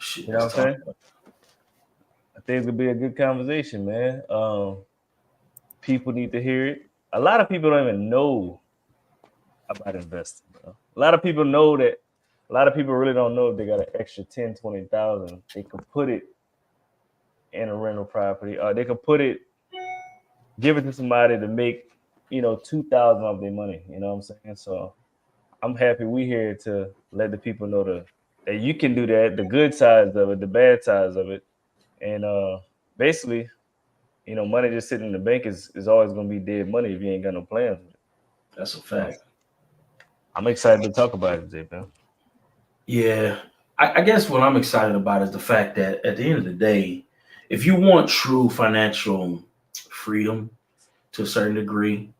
Shit, You know that's what I'm tough. saying? I think it's gonna be a good conversation, man. People need to hear it. A lot of people don't even know about investing, bro. A lot of people know that. A lot of people really don't know if they got an extra 10, 20,000. They could put it in a rental property, or they could put it, give it to somebody to make, 2,000 of their money. You know what I'm saying? So I'm happy we here to let the people know that you can do that, the good sides of it, the bad sides of it, and basically, money just sitting in the bank is always gonna be dead money if you ain't got no plans with it. That's a So fact. I'm excited to talk about it, Jay, man. Yeah. I guess what I'm excited about is the fact that at the end of the day, if you want true financial freedom to a certain degree,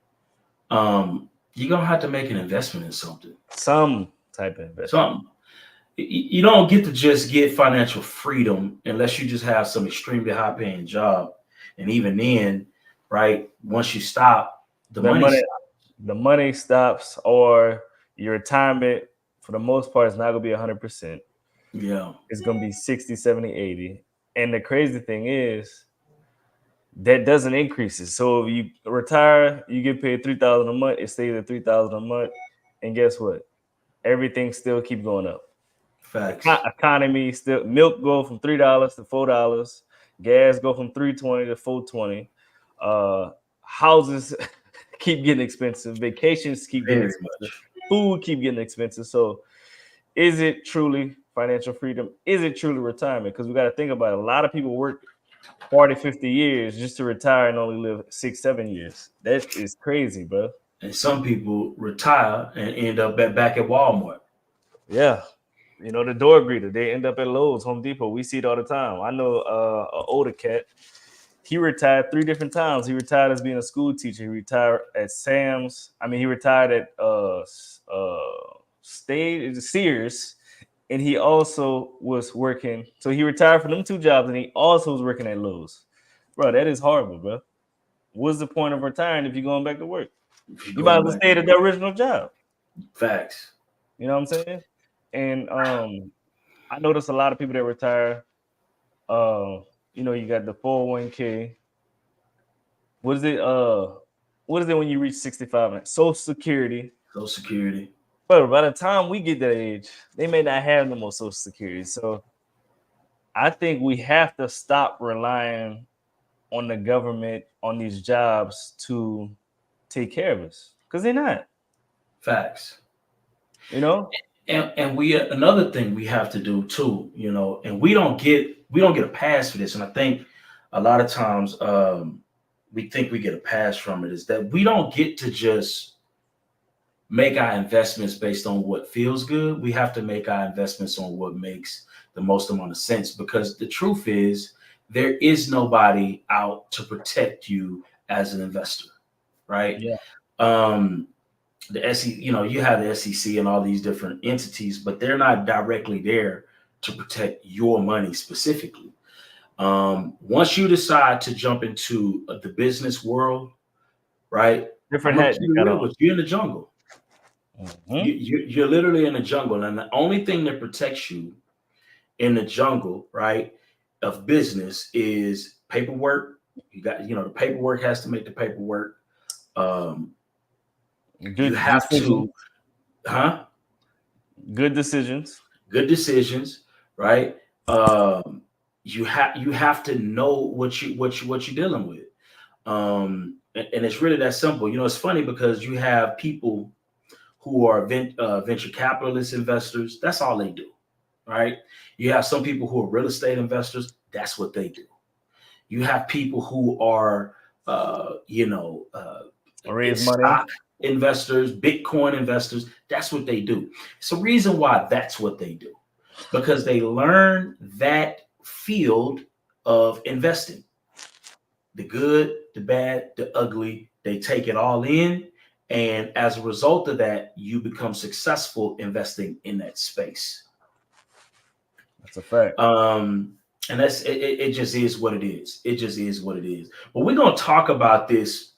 you're gonna have to make an investment in something. Some type of investment. Something. You don't get to just get financial freedom unless you just have some extremely high paying job. And even then, right, once you stop, the The money money, stops. the money stops, or your retirement for the most part is not gonna be 100%. Yeah. It's gonna be 60, 70, 80. And the crazy thing is that doesn't increase it. So if you retire, you get paid 3,000 a month, it stays at 3,000 a month. And guess what? Everything still keep going up. Facts. Economy still, milk go from $3 to $4, gas go from 320 to 420. Houses keep getting expensive, vacations keep getting Very expensive, much. food keep getting expensive. So is it truly financial freedom? Is it truly retirement? Because we got to think about it. A lot of people work 40, 50 years just to retire and only live 6, 7 years. That is crazy, bro. And some people retire and end up back at Walmart. Yeah. The door greeter, they end up at Lowe's, Home Depot. We see it all the time. I know an older cat. He retired 3 different times. He retired as being a school teacher. He retired at Sam's. I mean, he retired at Sears, and he also was working. So he retired from them two jobs, and he also was working at Lowe's. Bro, that is horrible, bro. What's the point of retiring if you're going back to work? If you're You might as going well back stay to at the work. original job. Facts. You know what I'm saying? And I notice a lot of people that retire. Uh, you got the 401k. What is it? What is it when you reach 65? Social Security. Social Security. But by the time we get that age, they may not have no more Social Security. So I think we have to stop relying on the government on these jobs to take care of us because they're not. Facts. You know, And we another thing we have to do too, and we don't get a pass for this. And I think a lot of times we think we get a pass from it is that we don't get to just make our investments based on what feels good. We have to make our investments on what makes the most amount of sense because the truth is there is nobody out to protect you as an investor, right? yeah, Um, the SEC, you have the SEC and all these different entities, but they're not directly there to protect your money specifically. Once you decide to jump into the business world, right? I'm different gonna hat keep you it got real on. with you in the jungle. Mhm. You're literally in the jungle, and the only thing that protects you in the jungle, right, of business is paperwork. You got, the paperwork has to make the paperwork. Um, you Good have decisions. to, huh? Good decisions. Good decisions, right? Um, you have to know what you're dealing with, and it's really that simple. It's funny because you have people who are venture capitalist investors. That's all they do, right? You have some people who are real estate investors. That's what they do. You have people who are, uh, you know, uh, Raise money. stock investors, Bitcoin investors. That's what they do. It's a reason why that's what they do because they learn that field of investing, the good, the bad, the ugly. They take it all in. And as a result of that, you become successful investing in that space. That's a fact. And it just is what it is. It just is what it is. But we're gonna talk about this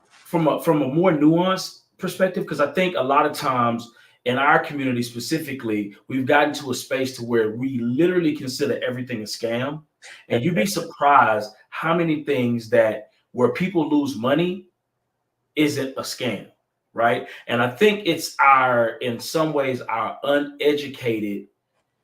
from a more nuanced perspective because I think a lot of times in our community specifically, we've gotten to a space to where we literally consider everything a scam. And you'd be surprised how many things that where people lose money isn't a scam, right? And I think it's in some ways, our uneducated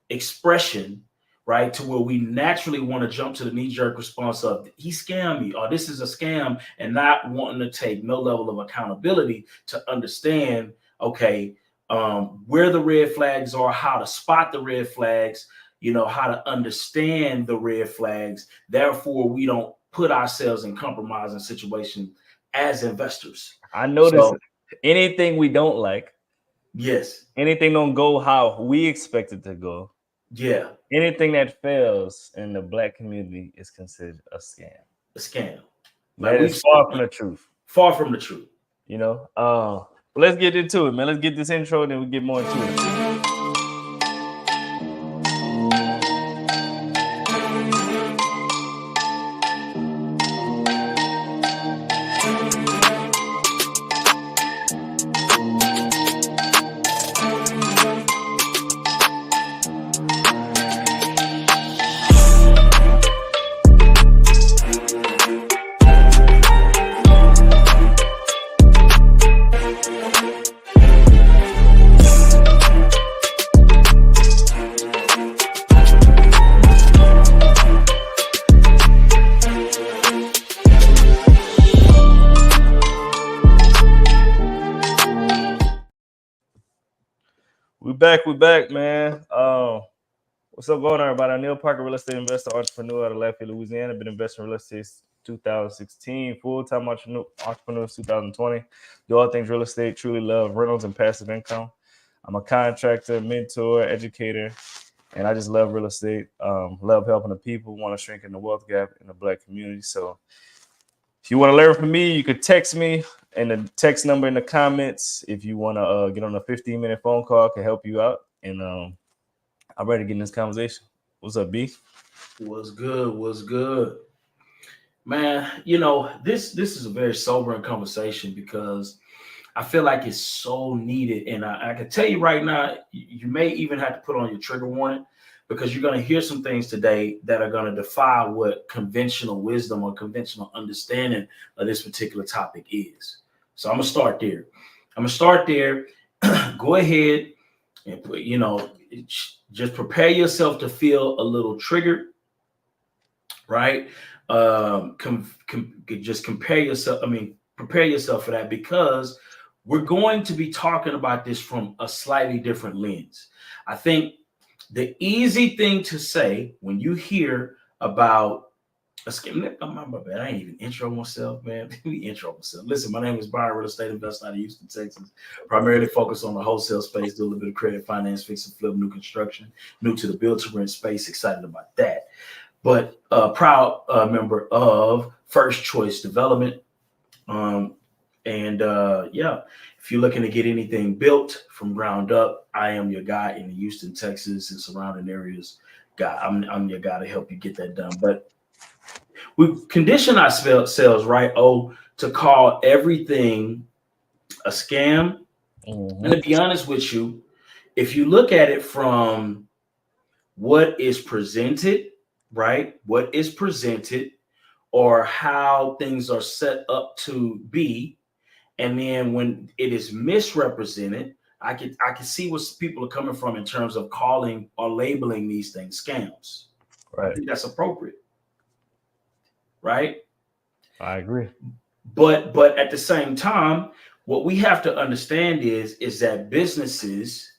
expression, right? To where we naturally want to jump to the knee-jerk response of he scammed me or this is a scam, and not wanting to take no level of accountability to understand, okay, where the red flags are, how to spot the red flags, how to understand the red flags. Therefore, we don't put ourselves in compromising situations as investors. I notice anything we don't like. Yes. Anything don't go how we expect it to go. Yeah. Anything that fails in the Black community is considered a scam. A scam. That is far from the truth. Far from the truth. Let's get into it, man. Let's get this intro and then we get more into it. We back, man. What's up going on, everybody? I'm Neil Parker, real estate investor, entrepreneur out of Lafayette, Louisiana. Been investing in real estate since 2016, full-time entrepreneur 2020. Do all things real estate, truly love rentals and passive income. I'm a contractor, mentor, educator, and I just love real estate. Love helping the people, want to shrink in the wealth gap in the Black community. So if you want to learn from me, you could text me and the text number in the comments. If you want to get on a 15-minute phone call, I can help you out. And I'm ready to get in this conversation. What's up, B? What's good? Man, this is a very sobering conversation because I feel like it's so needed. And I can tell you right now, you may even have to put on your trigger warning because you're going to hear some things today that are going to defy what conventional wisdom or conventional understanding of this particular topic is. So I'm going to start there. Go ahead and put, just prepare yourself to feel a little triggered, right? Just prepare yourself for that because we're going to be talking about this from a slightly different lens. I think the easy thing to say when you hear about a scam, my bad, I ain't even intro myself, man. Let me intro myself. Listen, my name is Byron, real estate investor out of Houston, Texas. Primarily focused on the wholesale space, do a little bit of credit, finance, fix and flip, new construction, new to the build to rent space. Excited about that. But proud member of First Choice Development. If you're looking to get anything built from ground up, I am your guy in Houston, Texas, and surrounding areas. I'm your guy to help you get that done. But we condition ourselves, right, to call everything a scam. Mm-hmm. And to be honest with you, if you look at it from what is presented, right, or how things are set up to be, and then when it is misrepresented, I can see where people are coming from in terms of calling or labeling these things scams. Right. I think that's appropriate. Right? I agree. But at the same time, what we have to understand is that businesses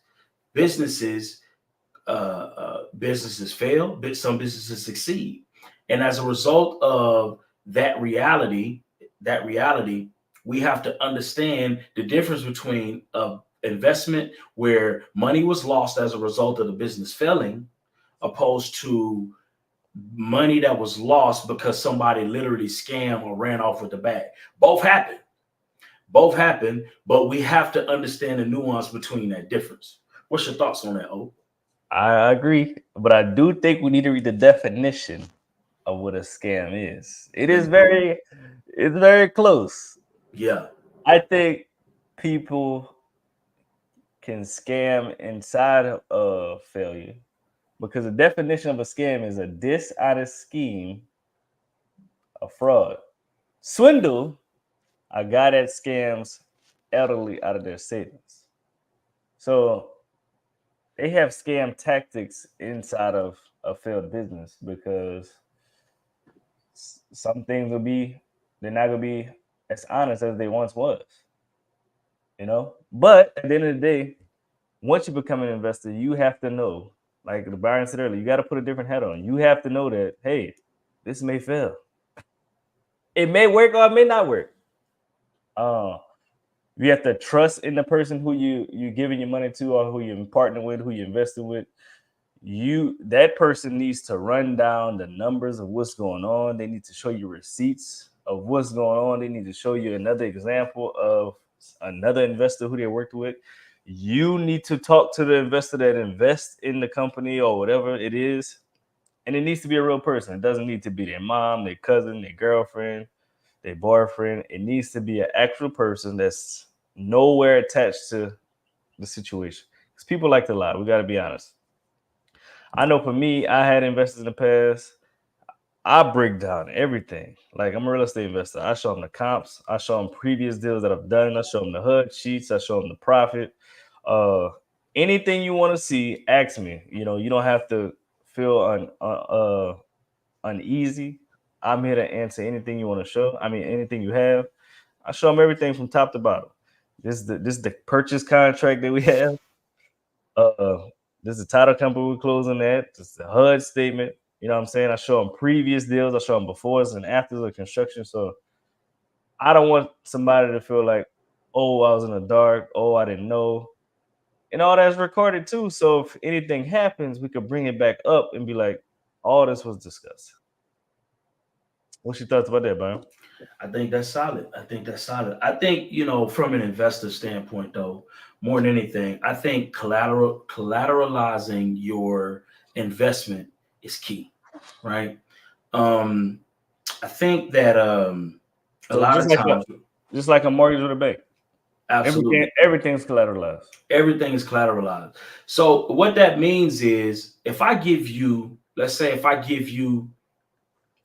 fail, but some businesses succeed. And as a result of that reality, we have to understand the difference between investment where money was lost as a result of the business failing, opposed to money that was lost because somebody literally scammed or ran off with the bag. Both happen, but we have to understand the nuance between that difference. What's your thoughts on that, O? I agree, but I do think we need to read the definition of what a scam is. It's very close. Yeah. I think people can scam inside of failure, because the definition of a scam is a dishonest scheme, a fraud. Swindle, a guy that scams elderly out of their savings. So they have scam tactics inside of a failed business, because some things they're not gonna be as honest as they once was, you know. But at the end of the day, once you become an investor, you have to know, like the Byron said earlier, you got to put a different hat on. You have to know that, hey, this may fail. It may work or it may not work. You have to trust in the person who you're giving your money to, or who you're partnering with, who you're investing with. That person needs to run down the numbers of what's going on. They need to show you receipts of what's going on. They need to show you another example of another investor who they worked with. You need to talk to the investor that invests in the company or whatever it is. And it needs to be a real person. It doesn't need to be their mom, their cousin, their girlfriend, their boyfriend. It needs to be an actual person that's nowhere attached to the situation. Because people like to lie. We got to be honest. I know for me, I had investors in the past. I break down everything. Like, I'm a real estate investor. I show them the comps. I show them previous deals that I've done. I show them the HUD sheets. I show them the profit. Anything you want to see, ask me. You know, you don't have to feel uneasy. I'm here to answer anything you want to show. I mean, anything you have. I show them everything from top to bottom. This is the purchase contract that we have. This is the title company we're closing at. This is the HUD statement. You know what I'm saying? I show them previous deals. I show them befores and afters of construction. So I don't want somebody to feel like, oh, I was in the dark. Oh, I didn't know. And all that's recorded too. So if anything happens, we could bring it back up and be like, all this was discussed. What's your thoughts about that, Byron? I think that's solid. I think, from an investor standpoint, though, more than anything, I think collateralizing your investment is key, right? I think that a lot of times, just like a mortgage with a bank, absolutely, everything's collateralized. Everything is collateralized. So what that means is, if I give you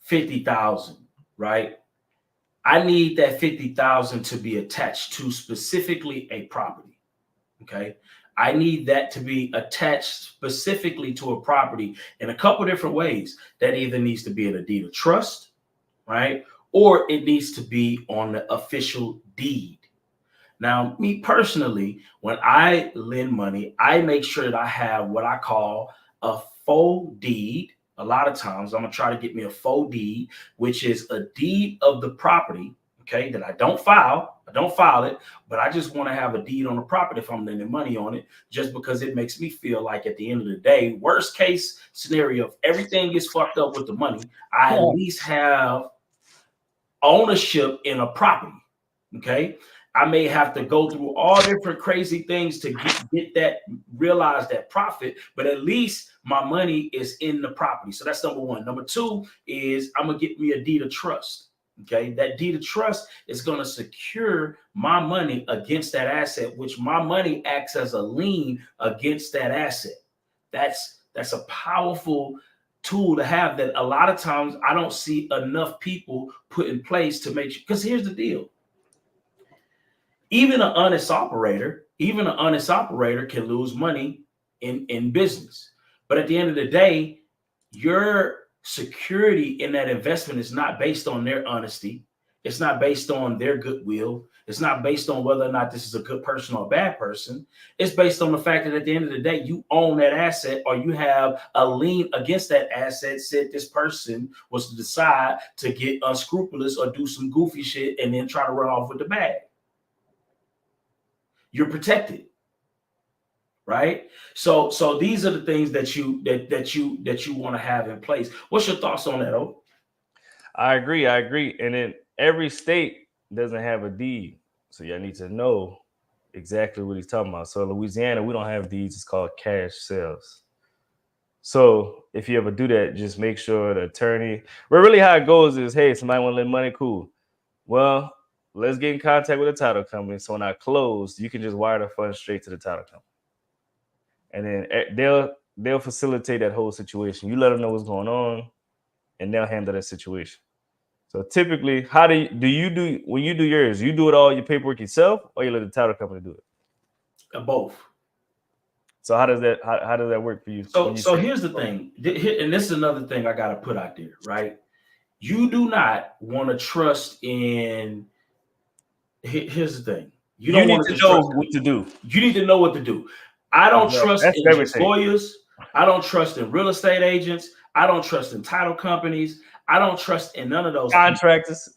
50,000, right? I need that 50,000 to be attached to specifically a property. Okay. I need that to be attached specifically to a property in a couple different ways. That either needs to be in a deed of trust, right? Or it needs to be on the official deed. Now, me personally, when I lend money, I make sure that I have what I call a faux deed. A lot of times I'm going to try to get me a faux deed, which is a deed of the property, okay, that I don't file it, but I just want to have a deed on the property if I'm lending money on it, just because it makes me feel like at the end of the day, worst case scenario, if everything gets fucked up with the money, I at least have ownership in a property, okay? I may have to go through all different crazy things to realize that profit, but at least my money is in the property. So that's number one. Number two is I'm going to get me a deed of trust. Okay. That deed of trust is going to secure my money against that asset, which my money acts as a lien against that asset. That's a powerful tool to have that a lot of times I don't see enough people put in place to make sure, because here's the deal. Even an honest operator can lose money in business. But at the end of the day, your security in that investment is not based on their honesty. It's not based on their goodwill. It's not based on whether or not this is a good person or a bad person. It's based on the fact that at the end of the day, you own that asset, or you have a lien against that asset, said this person was to decide to get unscrupulous or do some goofy shit and then try to run off with the bag. You're protected, right? So these are the things that you want to have in place. What's your thoughts on that, O? I agree. And then every state doesn't have a deed, so y'all need to know exactly what he's talking about. So Louisiana, we don't have deeds. It's called cash sales. So if you ever do that, just make sure the attorney. But really, how it goes is, hey, somebody want to lend money, cool. Well, let's get in contact with the title company. So when I close, you can just wire the funds straight to the title company. and then they'll facilitate that whole situation. You let them know what's going on, and they'll handle that situation. So typically, how do you do when you do yours? You do it all your paperwork yourself, or you let the title company do it? Both. So how does that work for you? So here's the thing, and this is another thing I got to put out there, right? You do not want to trust in. Here's the thing. You don't need want to know what to do. You need to know what to do. I don't trust in lawyers. I don't trust in real estate agents. I don't trust in title companies. I don't trust in none of those contractors.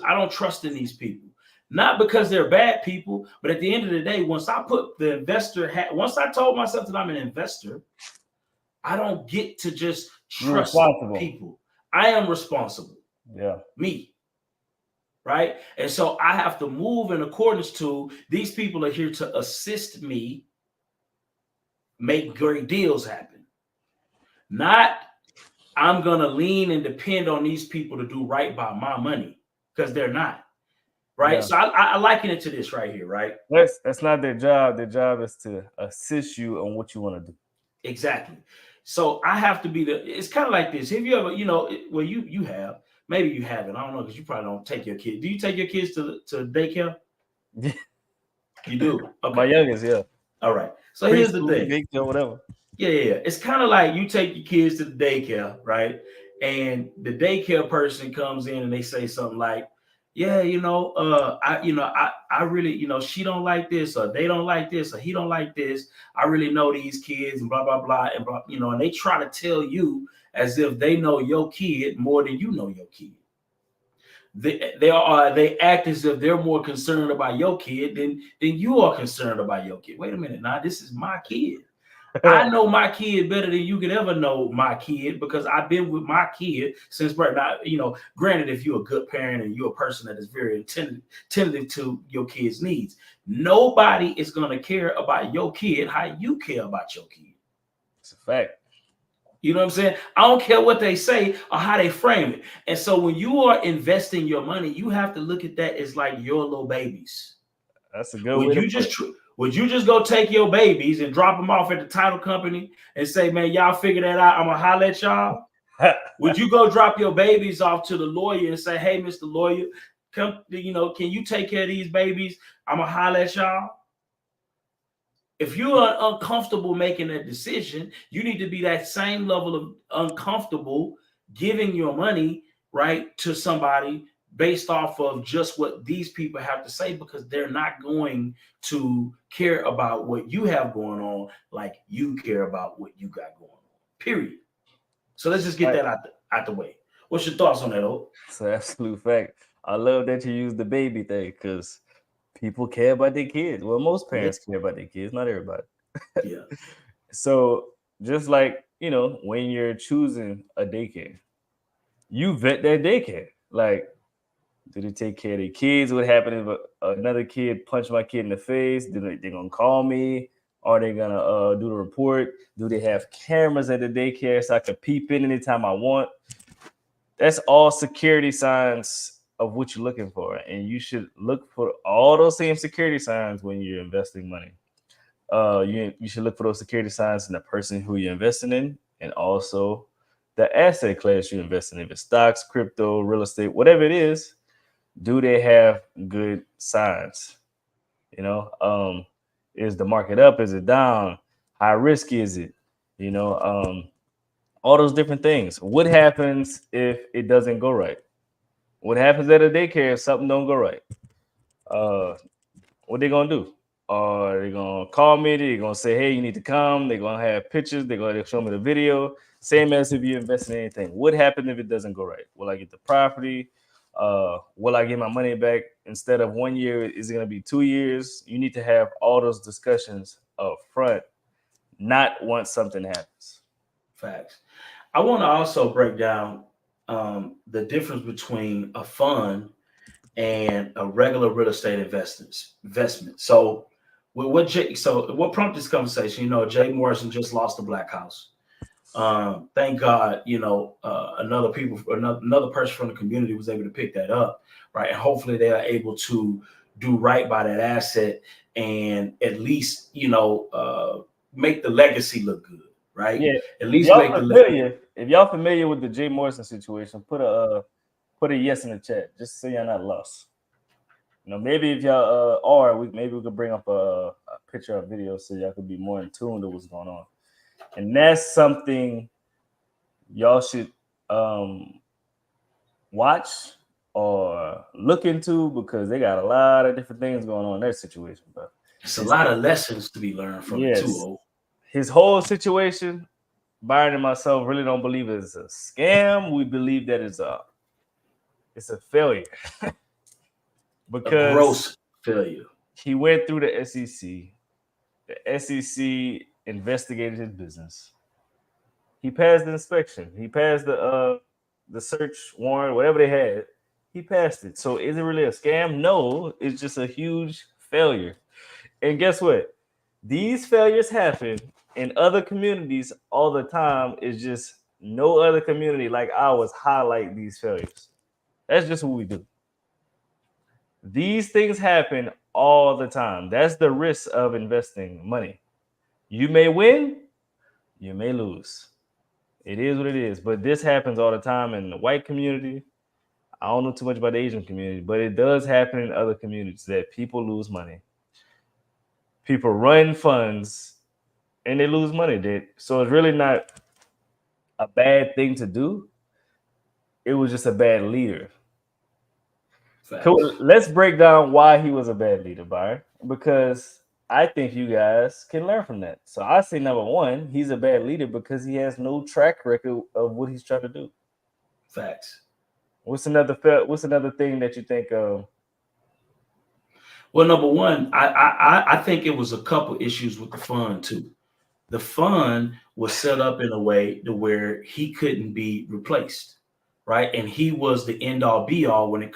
I don't trust in these people. Not because they're bad people, but at the end of the day, once I put the investor hat, once I told myself that I'm an investor, I don't get to just trust people. I am responsible. Yeah. Me. Right? And so I have to move in accordance to these people are here to assist me make great deals happen. Not I'm going to lean and depend on these people to do right by my money because they're not. Right? Yeah. So I liken it to this right here, right? That's not their job. Their job is to assist you on what you want to do. Exactly. So I have to be it's kind of like this. Have you ever, well, you have, maybe you haven't. I don't know, because you probably don't take your kids. Do you take your kids to daycare? Yeah. You do? Okay. My youngest, yeah. All right. So here's the thing. Daycare, whatever. Yeah. It's kind of like you take your kids to the daycare, right? And the daycare person comes in and they say something like, yeah, I really, she don't like this, or they don't like this, or he don't like this. I really know these kids, and blah, blah, blah, and blah, and they try to tell you as if they know your kid more than you know your kid. They act as if they're more concerned about your kid than you are concerned about your kid. Wait a minute, now this is my kid. I know my kid better than you could ever know my kid because I've been with my kid since birth. Now, granted, if you're a good parent and you're a person that is very attentive to your kid's needs, nobody is going to care about your kid how you care about your kid. It's a fact. You know what I'm saying? I don't care what they say or how they frame it. And so when you are investing your money, you have to look at that as like your little babies. That's a good way. Would you just go take your babies and drop them off at the title company and say, man, y'all figure that out, I'm going to holler at y'all? Would you go drop your babies off to the lawyer and say, hey, Mr. Lawyer, come, can you take care of these babies? I'm going to holler at y'all. If you are uncomfortable making that decision, you need to be that same level of uncomfortable giving your money, right, to somebody based off of just what these people have to say, because they're not going to care about what you have going on like you care about what you got going on, period. So let's just get that out the way. What's your thoughts on that, Hope? It's an absolute fact. I love that you use the baby thing because people care about their kids. Well, most parents care about their kids, not everybody. Yeah. So just like, when you're choosing a daycare, you vet that daycare. Like, do they take care of their kids? What happened if another kid punched my kid in the face? They going to call me? Are they going to do the report? Do they have cameras at the daycare so I can peep in anytime I want? That's all security signs of what you're looking for. And you should look for all those same security signs when you're investing money. You should look for those security signs in the person who you're investing in, and also the asset class you're investing in. If it's stocks, crypto, real estate, whatever it is, do they have good signs? Is the market up? Is it down? How risky is it? All those different things. What happens if it doesn't go right? What happens at a daycare if something don't go right? What they gonna do? Are they gonna call me? They're gonna say, hey, you need to come. They're gonna have pictures. They're gonna show me the video. Same as if you invest in anything. What happens if it doesn't go right? Will I get the property? Will I get my money back instead of 1 year? Is it going to be 2 years? You need to have all those discussions up front, not once something happens. Facts. I want to also break down the difference between a fund and a regular real estate investment. So what prompted this conversation? Jay Morrison just lost the Black House. Thank God, another person from the community was able to pick that up, right? And hopefully they are able to do right by that asset and at least, make the legacy look good, right? Yeah. At least make the legacy. If y'all familiar with the Jay Morrison situation, put a yes in the chat just so y'all not lost. Maybe if y'all are, maybe we could bring up a picture or video so y'all could be more in tune to what's going on. And that's something y'all should watch or look into because they got a lot of different things going on in that situation, bro. It's a lot of lessons to be learned from it too. His whole situation, Byron and myself really don't believe it's a scam. We believe that it's a failure. Because a gross failure. He went through the SEC. The SEC investigated his business. He passed the inspection. He passed the search warrant, whatever they had. He passed it. So is it really a scam? No, it's just a huge failure. And guess what? These failures happen in other communities all the time. It's just no other community like ours highlight these failures. That's just what we do. These things happen all the time. That's the risk of investing money. You may win, you may lose. It is what it is. But this happens all the time in the white community. I don't know too much about the Asian community, but it does happen in other communities that people lose money. People run funds and they lose money. So it's really not a bad thing to do. It was just a bad leader. Cool. Let's break down why he was a bad leader, Byron, because I think you guys can learn from that. So I say number one, he's a bad leader because he has no track record of what he's trying to do. Facts. What's another thing that you think of? Well, number one, I think it was a couple issues with the fund too. The fund was set up in a way to where he couldn't be replaced, right? And he was the end all be all when it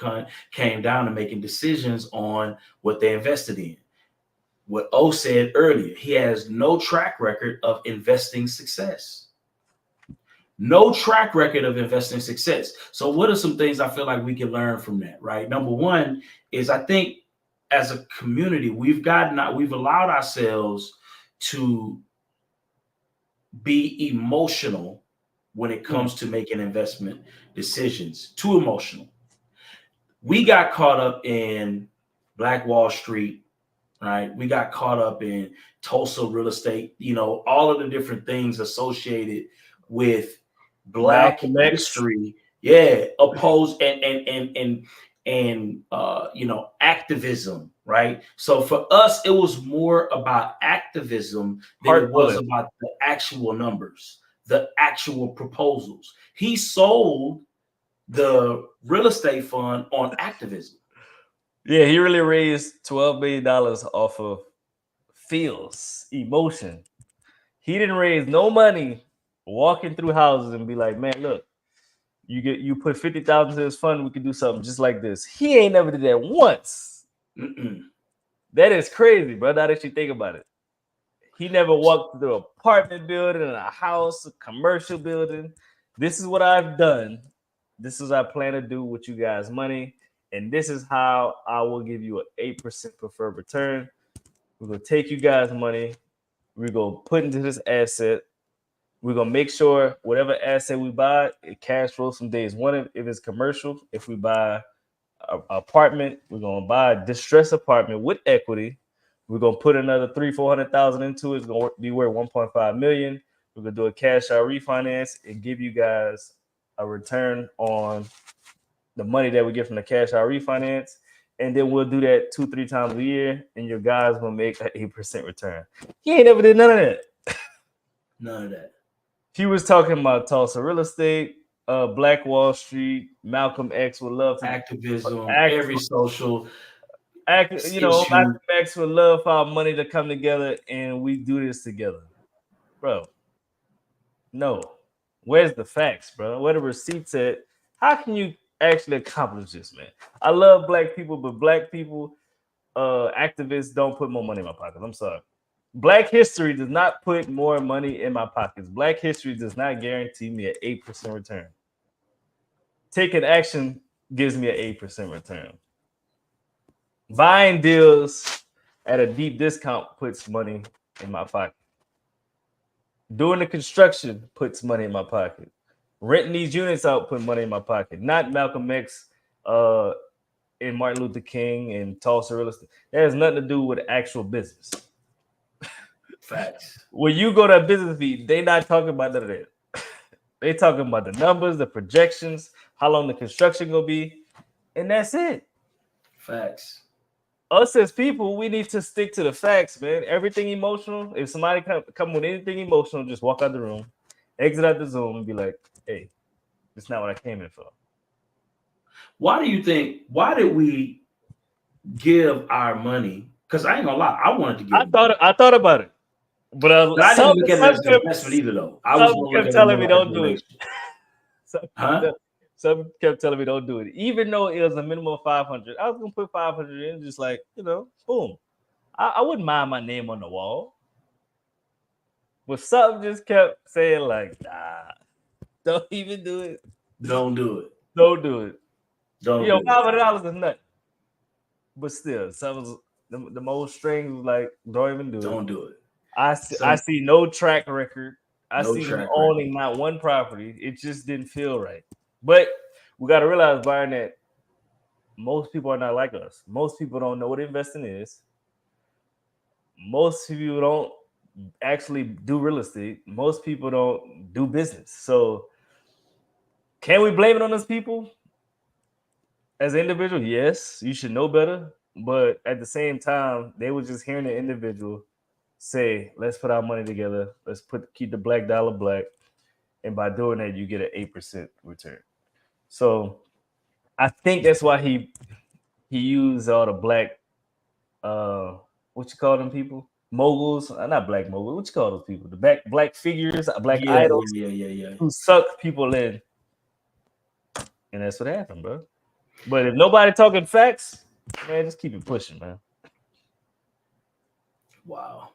came down to making decisions on what they invested in. What O said earlier, he has no track record of investing success. No track record of investing success. So what are some things I feel like we can learn from that, right? Number one is I think as a community, we've allowed ourselves to be emotional when it comes to making investment decisions. Too emotional. We got caught up in Black Wall Street, right? We got caught up in Tulsa real estate, all of the different things associated with Black history. Yeah, opposed and activism, right? So for us, it was more about activism than it was about the actual numbers, the actual proposals. He sold the real estate fund on activism. Yeah, he really raised $12 billion off of feels, emotion. He didn't raise no money walking through houses and be like, man, look, you put 50,000 in this fund, we could do something just like this. He ain't never did that once. That is crazy, bro. Now that you think about it. He never walked through an apartment building, a house, a commercial building. This is what I've done. This is what I plan to do with you guys' money. And this is how I will give you an 8% preferred return. We're going to take you guys' money. We're going to put into this asset. We're going to make sure whatever asset we buy, it cash flows from days one if it's commercial. If we buy an apartment, we're going to buy a distressed apartment with equity. We're going to put another $300,000-$400,000 into it. It's going to be worth $1.5 million. We're going to do a cash out refinance and give you guys a return on the money that we get from the cash out refinance. And then we'll do that 2-3 times a year, and your guys will make an 8% return. He ain't never did none of that. None of that. He was talking about Tulsa real estate, Black Wall Street, Malcolm X would love to activism, every social Malcolm X would love for our money to come together and we do this together. Bro, no. Where's the facts, bro? Where the receipts at? How can you actually accomplish this, man? I love black people, but black people, activists don't put more money in my pocket. I'm sorry. Black history does not put more money in my pockets. Black history does not guarantee me an 8% return. Taking action gives me an 8% return. Buying deals at a deep discount puts money in my pocket. Doing the construction puts money in my pocket. Renting these units out put money in my pocket. Not Malcolm X, and Martin Luther King and Tulsa real estate. That has nothing to do with actual business. Facts. When you go to a business meeting, they not talking about none of that. They talking about the numbers, the projections, how long the construction gonna be, and that's it. Facts. Us as people, we need to stick to the facts, man. Everything emotional. If somebody come with anything emotional, just walk out the room, exit out the Zoom, and be like, "Hey, it's not what I came in for." Why do you think? Why did we give our money? Because I ain't gonna lie, I wanted to give. I thought about it, but I didn't look at it as an investment either, though. I was gonna look at it telling me more don't like do it. Some kept telling me don't do it, even though it was a minimum of 500. I was gonna put 500 in, just like boom. I wouldn't mind my name on the wall, but something just kept saying like, nah, don't even do it. Don't do it. Don't do it. Don't. $500 is nothing, but still, some the most strings was like, don't even do it. Don't do it. I see no track record. I No see track them owning not one property. It just didn't feel right. But we got to realize, Byron, that most people are not like us. Most people don't know what investing is. Most people don't actually do real estate. Most people don't do business. So can we blame it on those people? As an individual, yes, you should know better. But at the same time, they were just hearing the individual say, let's put our money together. Let's keep the black dollar black. And by doing that, you get an 8% return. So I think that's why he used all the black, what you call them people? Moguls, not black moguls. What you call those people? The black figures, black idols, who suck people in. And that's what happened, bro. But if nobody talking facts, man, just keep it pushing, man. Wow.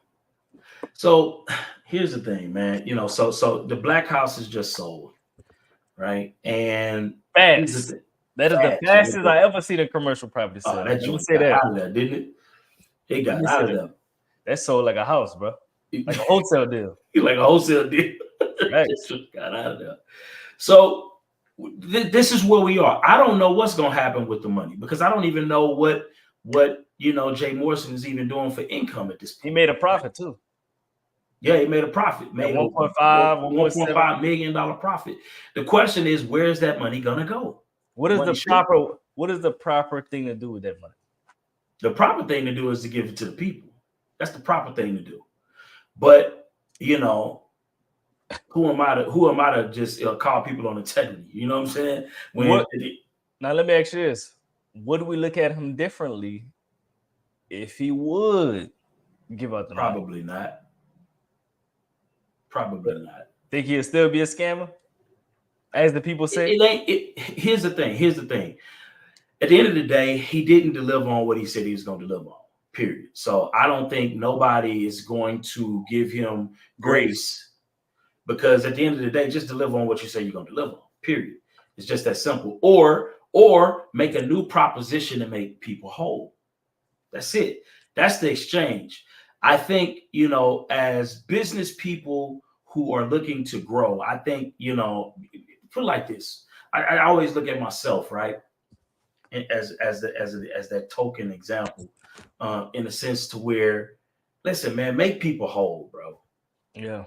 So here's the thing, man. So the black house is just sold, right? And fast. That is the fastest I ever seen a commercial property sell. That joint got out of there, didn't it? It got out of there. That sold like a house, bro. Like a wholesale deal. Like a wholesale deal. Right. Got out of there. So this is where we are. I don't know what's going to happen with the money because I don't even know what Jay Morrison is even doing for income at this point. He made a profit too. Yeah, he made a profit. Made $1.5 million profit. The question is, where's that money gonna go? What is the proper thing to do with that money? The proper thing to do is to give it to the people. That's the proper thing to do. But who am I to just call people on integrity? You know what I'm saying? Now let me ask you this: would we look at him differently if he would give out the money? Probably not. Probably not. Think he'll still be a scammer, as the people say? Here's the thing. At the end of the day, he didn't deliver on what he said he was going to deliver on. Period. So I don't think nobody is going to give him grace because at the end of the day, just deliver on what you say you're going to deliver on. Period. It's just that simple. Or make a new proposition to make people whole. That's it. That's the exchange. I think, as business people who are looking to grow, I think, put it like this. I always look at myself, right? As that token example, in a sense to where, listen, man, make people whole, bro. Yeah.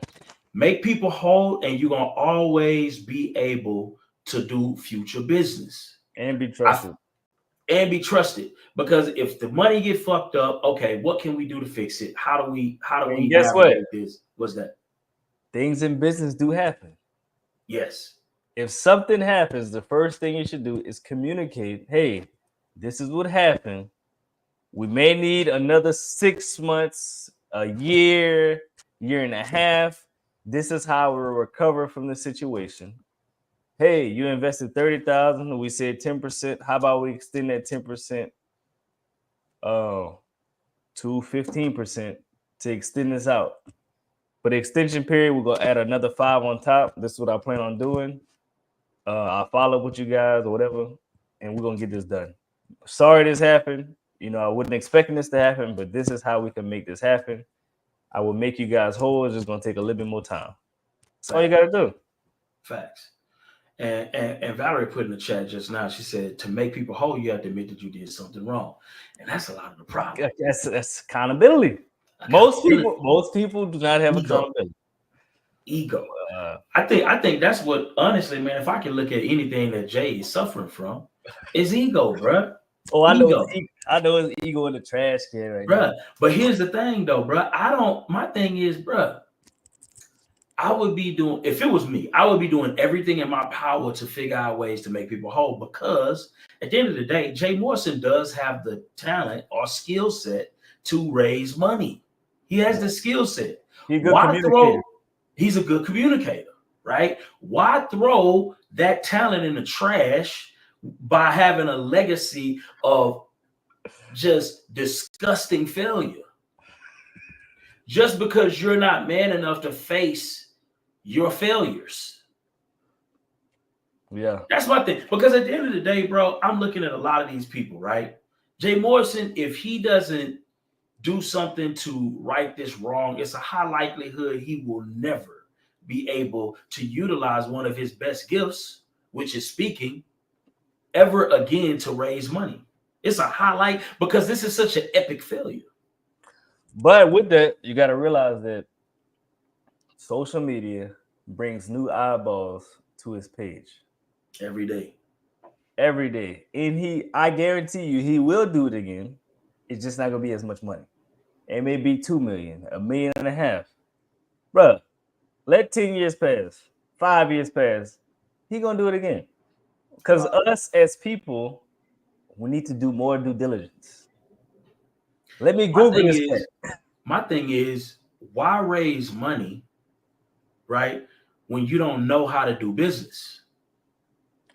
Make people whole, and you're gonna always be able to do future business and be trusted. Because if the money get fucked up, okay, what can we do to fix it? How do we guess what? This? What's that? Things in business do happen. Yes. If something happens, the first thing you should do is communicate. Hey, this is what happened. We may need another 6 months, a year and a half. This is how we'll recover from the situation. Hey, you invested $30,000. We said 10%. How about we extend that 10% to 15% to extend this out? For the extension period, we're gonna add another 5 on top. This is what I plan on doing. I'll follow up with you guys or whatever, and we're gonna get this done. Sorry this happened. I wasn't expecting this to happen, but this is how we can make this happen. I will make you guys whole. It's just gonna take a little bit more time. That's all you gotta do. Facts. And Valerie put in the chat just now, she said, to make people whole, you have to admit that you did something wrong. And that's a lot of the problem. That's accountability. Most people do not have accountability. Ego. I think that's what, honestly, man, if I can look at anything that Jay is suffering from, is ego, bruh. Oh, I know his ego in the trash can right bruh. now. But here's the thing though, bruh. My thing is, bruh, I would be doing, if it was me, I would be doing everything in my power to figure out ways to make people whole, because at the end of the day, Jay Morrison does have the talent or skill set to raise money. He has the skill set. He's a good communicator, right? Why throw that talent in the trash by having a legacy of just disgusting failure? Just because you're not man enough to face your failures. Yeah. That's my thing. Because at the end of the day, bro, I'm looking at a lot of these people, right? Jay Morrison, if he doesn't do something to right this wrong, it's a high likelihood he will never be able to utilize one of his best gifts, which is speaking, ever again to raise money. It's a highlight because this is such an epic failure. But with that, you got to realize that social media brings new eyeballs to his page every day. And I guarantee you, he will do it again. It's just not gonna be as much money. It may be 2 million, $1.5 million. Bruh, let 10 years pass, 5 years pass. He gonna do it again. Because us as people, we need to do more due diligence. Let me Google this. My thing is, why raise money, right, when you don't know how to do business?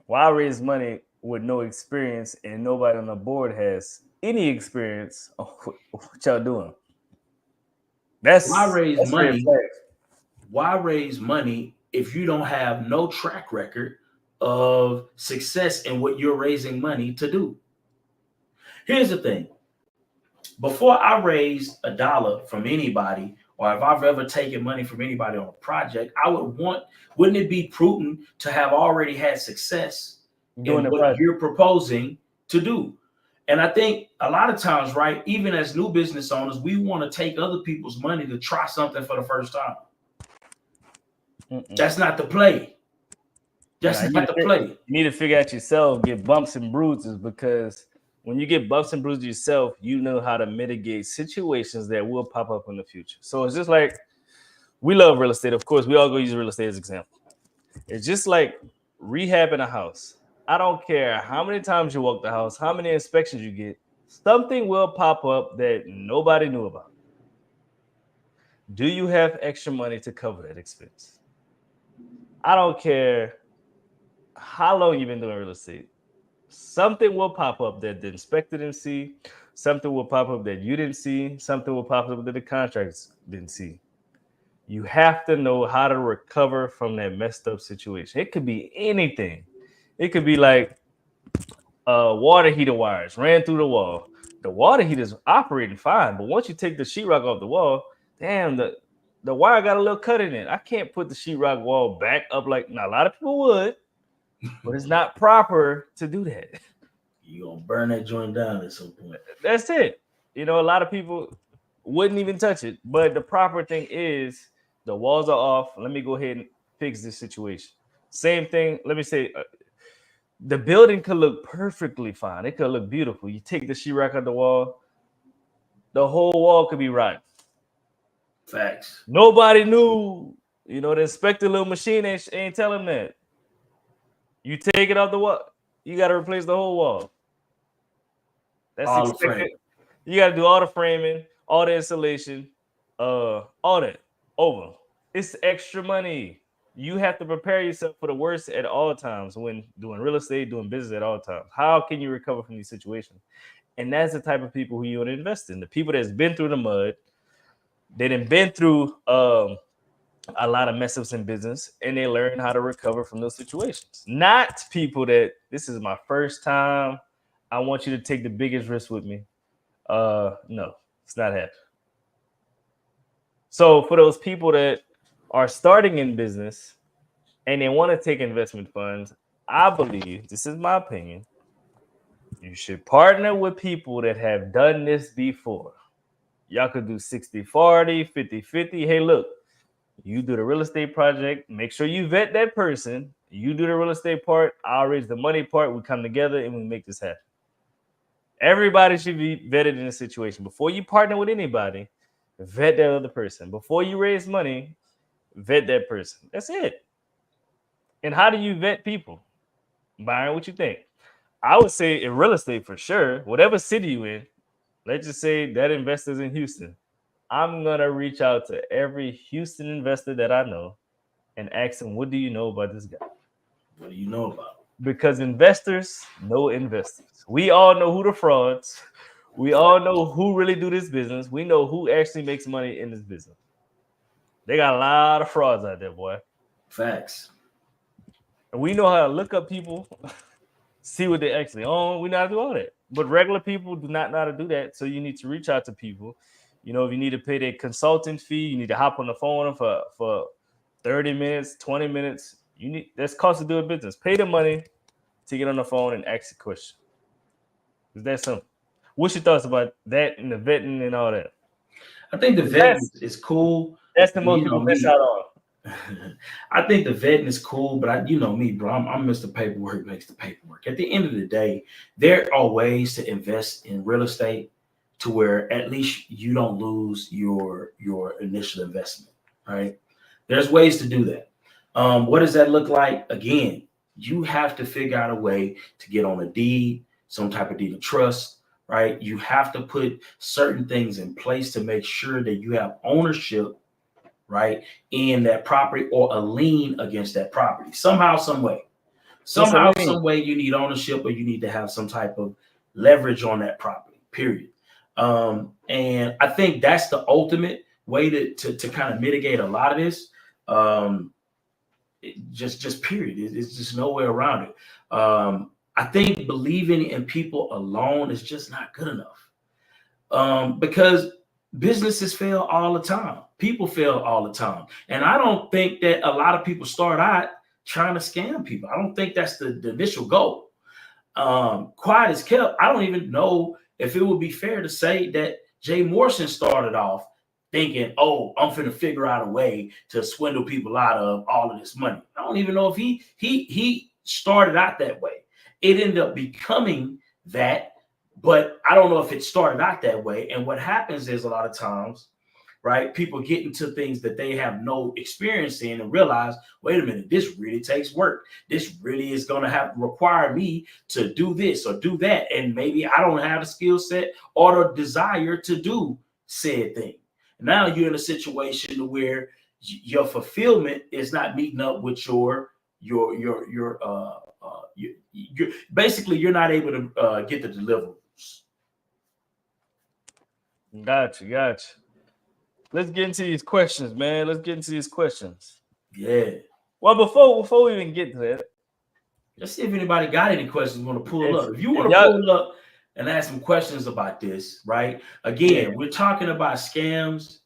Why raise money with no experience and nobody on the board has any experience on what y'all doing? Why raise money if you don't have no track record of success in what you're raising money to do? Here's the thing. Before I raise $1 from anybody, or if I've ever taken money from anybody on a project, wouldn't it be prudent to have already had success in what you're proposing to do? And I think a lot of times, right, even as new business owners, we want to take other people's money to try something for the first time. That's not the play. That's not the play. You need to figure out yourself, get bumps and bruises, because when you get bumps and bruises yourself, you know how to mitigate situations that will pop up in the future. So it's just like, we love real estate. Of course, we all go use real estate as an example. It's just like rehabbing a house. I don't care how many times you walk the house, how many inspections you get, something will pop up that nobody knew about. Do you have extra money to cover that expense? I don't care how long you've been doing real estate. Something will pop up that the inspector didn't see. Something will pop up that you didn't see. Something will pop up that the contractors didn't see. You have to know how to recover from that messed up situation. It could be anything. It could be like water heater wires ran through the wall. The water heater is operating fine, but once you take the sheetrock off the wall, damn, the wire got a little cut in it. I can't put the sheetrock wall back up like now. A lot of people would, but it's not proper to do that. You're gonna burn that joint down at some point. That's it. You know, a lot of people wouldn't even touch it, but the proper thing is the walls are off. Let me go ahead and fix this situation. Same thing. Let me say, the building could look perfectly fine. It could look beautiful. You take the sheetrock off the wall, the whole wall could be rotten. Facts. Nobody knew. You know, the inspector little machine ain't tell him that. You take it off the wall, you got to replace the whole wall. That's all expected. You got to do all the framing, all the insulation, all that over. It's extra money. You have to prepare yourself for the worst at all times when doing real estate, doing business at all times. How can you recover from these situations? And that's the type of people who you want to invest in. The people that's been through the mud, they done been through a lot of mess ups in business, and they learn how to recover from those situations. Not people that this is my first time. I want you to take the biggest risk with me. No, it's not happening. So for those people that are starting in business and they want to take investment funds, I believe, this is my opinion, you should partner with people that have done this before. Y'all could do 60-40, 50-50. Hey, look, you do the real estate project. Make sure you vet that person. You do the real estate part. I'll raise the money part. We come together and we make this happen. Everybody should be vetted in this situation. Before you partner with anybody, vet that other person. Before you raise money, vet that person. That's it. And how do you vet people? Byron, what you think? I would say in real estate for sure, whatever city you in, let's just say that investor's in Houston. I'm going to reach out to every Houston investor that I know and ask them, what do you know about this guy? What do you know about? Because investors know investors. We all know who the frauds. We all know who really do this business. We know who actually makes money in this business. They got a lot of frauds out there, boy. Facts. And we know how to look up people, see what they actually own. We know how to do all that. But regular people do not know how to do that. So you need to reach out to people. You know, if you need to pay their consultant fee, you need to hop on the phone for 30 minutes, 20 minutes. That's cost of doing business. Pay the money to get on the phone and ask a question. Is that simple? What's your thoughts about that and the vetting and all that? I think the vetting is cool. That's the most people miss out on. I think the vetting is cool, but you know me, bro. I'm Mr. Paperwork makes the paperwork. At the end of the day, there are ways to invest in real estate to where at least you don't lose your initial investment, right? There's ways to do that. What does that look like? Again, you have to figure out a way to get on a deed, some type of deed of trust, right? You have to put certain things in place to make sure that you have ownership, right, in that property or a lien against that property. Somehow, some way you need ownership or you need to have some type of leverage on that property, period. And I think that's the ultimate way to kind of mitigate a lot of this. Just period. It's just no way around it. I think believing in people alone is just not good enough. Because businesses fail all the time. People fail all the time. And I don't think that a lot of people start out trying to scam people. I don't think that's the initial goal. Quiet as kept. I don't even know if it would be fair to say that Jay Morrison started off thinking, oh, I'm finna figure out a way to swindle people out of all of this money. I don't even know if he started out that way. It ended up becoming that, but I don't know if it started out that way. And what happens is a lot of times, right, people get into things that they have no experience in and realize, wait a minute, this really takes work. This really is going to have to require me to do this or do that. And maybe I don't have the skill set or the desire to do said thing. Now you're in a situation where your fulfillment is not meeting up with your basically you're not able to get the deliverables. Gotcha. Let's get into these questions, man. Yeah. Well, before we even get to that, let's see if anybody got any questions want to pull up. If you want to pull up and ask some questions about this, right? Again, we're talking about scams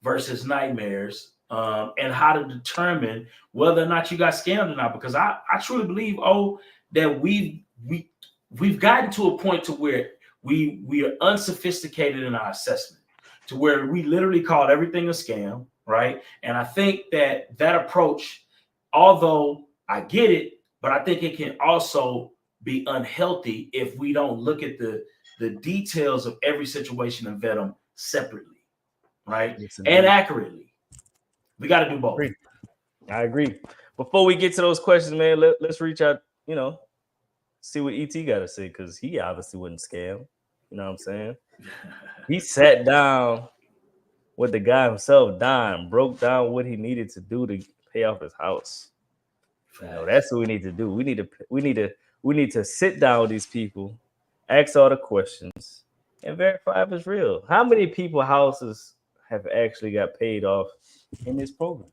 versus nightmares, and how to determine whether or not you got scammed or not. Because I truly believe, that we've gotten to a point to where we are unsophisticated in our assessment, to where we literally call everything a scam, right? And I think that approach, although I get it, but I think it can also be unhealthy if we don't look at the details of every situation and vet them separately, right? Yes, and accurately. We got to do both. I agree. Before we get to those questions, man, let's reach out, see what ET got to say, because he obviously wasn't scammed. You know what I'm saying? He sat down with the guy himself, Don, broke down what he needed to do to pay off his house. That's what we need to do. We need to sit down with these people, ask all the questions, and verify if it's real. How many people houses have actually got paid off in this program?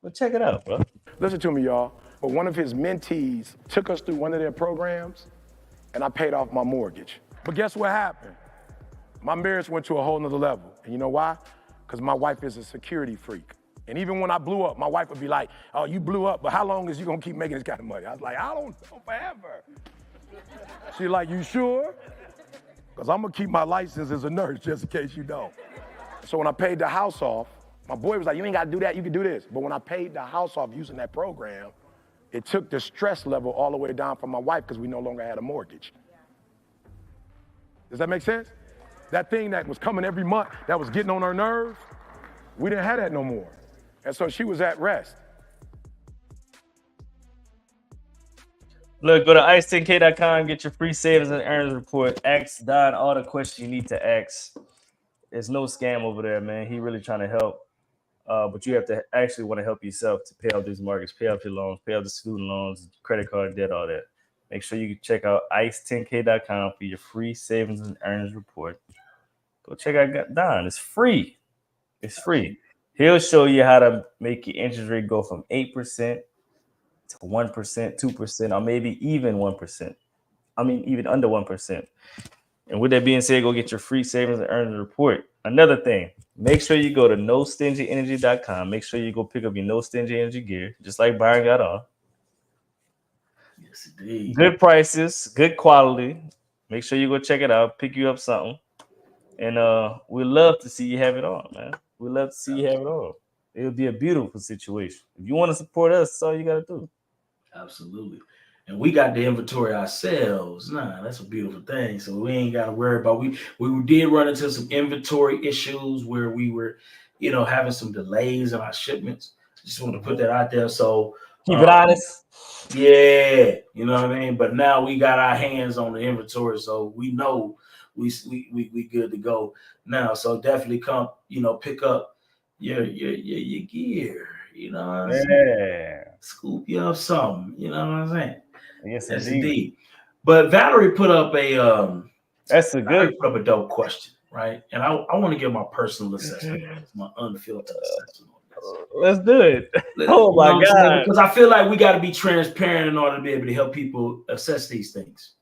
Well, check it out, bro. Listen to me, y'all. But one of his mentees took us through one of their programs, and I paid off my mortgage. But guess what happened? My marriage went to a whole nother level. And you know why? because my wife is a security freak. And even when I blew up, my wife would be like, oh, you blew up, but how long is you gonna keep making this kind of money? I was like, I don't know, forever. She's like, you sure? Because I'm gonna keep my license as a nurse just in case you don't. So when I paid the house off, my boy was like, you ain't gotta do that, you can do this. But when I paid the house off using that program, it took the stress level all the way down for my wife because we no longer had a mortgage. Does that make sense? That thing that was coming every month, that was getting on her nerves, we didn't have that no more. And so she was at rest. Look, go to ice10k.com, get your free savings and earnings report. Ask Don all the questions you need to ask. There's no scam over there, man. He really trying to help. But you have to actually want to help yourself to pay off these mortgages, pay off your loans, pay off the student loans, credit card debt, all that. Make sure you check out ice10k.com for your free savings and earnings report. Go check out Don. It's free. It's free. He'll show you how to make your interest rate go from 8% to 1%, 2%, or maybe even 1%. I mean, even under 1%. And with that being said, go get your free savings and earnings report. Another thing, make sure you go to nostingyenergy.com. Make sure you go pick up your No Stingy Energy gear, just like Byron got on. Yes, indeed. Good prices, good quality. Make sure you go check it out, pick you up something. And we'd love to see you have it on, man. We'd love to see you have it on. It would be a beautiful situation. If you want to support us, that's all you got to do. Absolutely. And we got the inventory ourselves. Nah, that's a beautiful thing. So we ain't got to worry about. We did run into some inventory issues where we were, having some delays in our shipments. Just want to put that out there. So keep it honest. Yeah, you know what I mean. But now we got our hands on the inventory, so we know we good to go now. So definitely come, pick up your gear. You know what I'm saying? Scoop you up something. You know what I'm saying? Yes, yes, indeed. But Valerie put up a put up a dope question, right? And I want to give my personal assessment, my unfiltered assessment. Let's do it. Oh my God. Because I feel like we got to be transparent in order to be able to help people assess these things.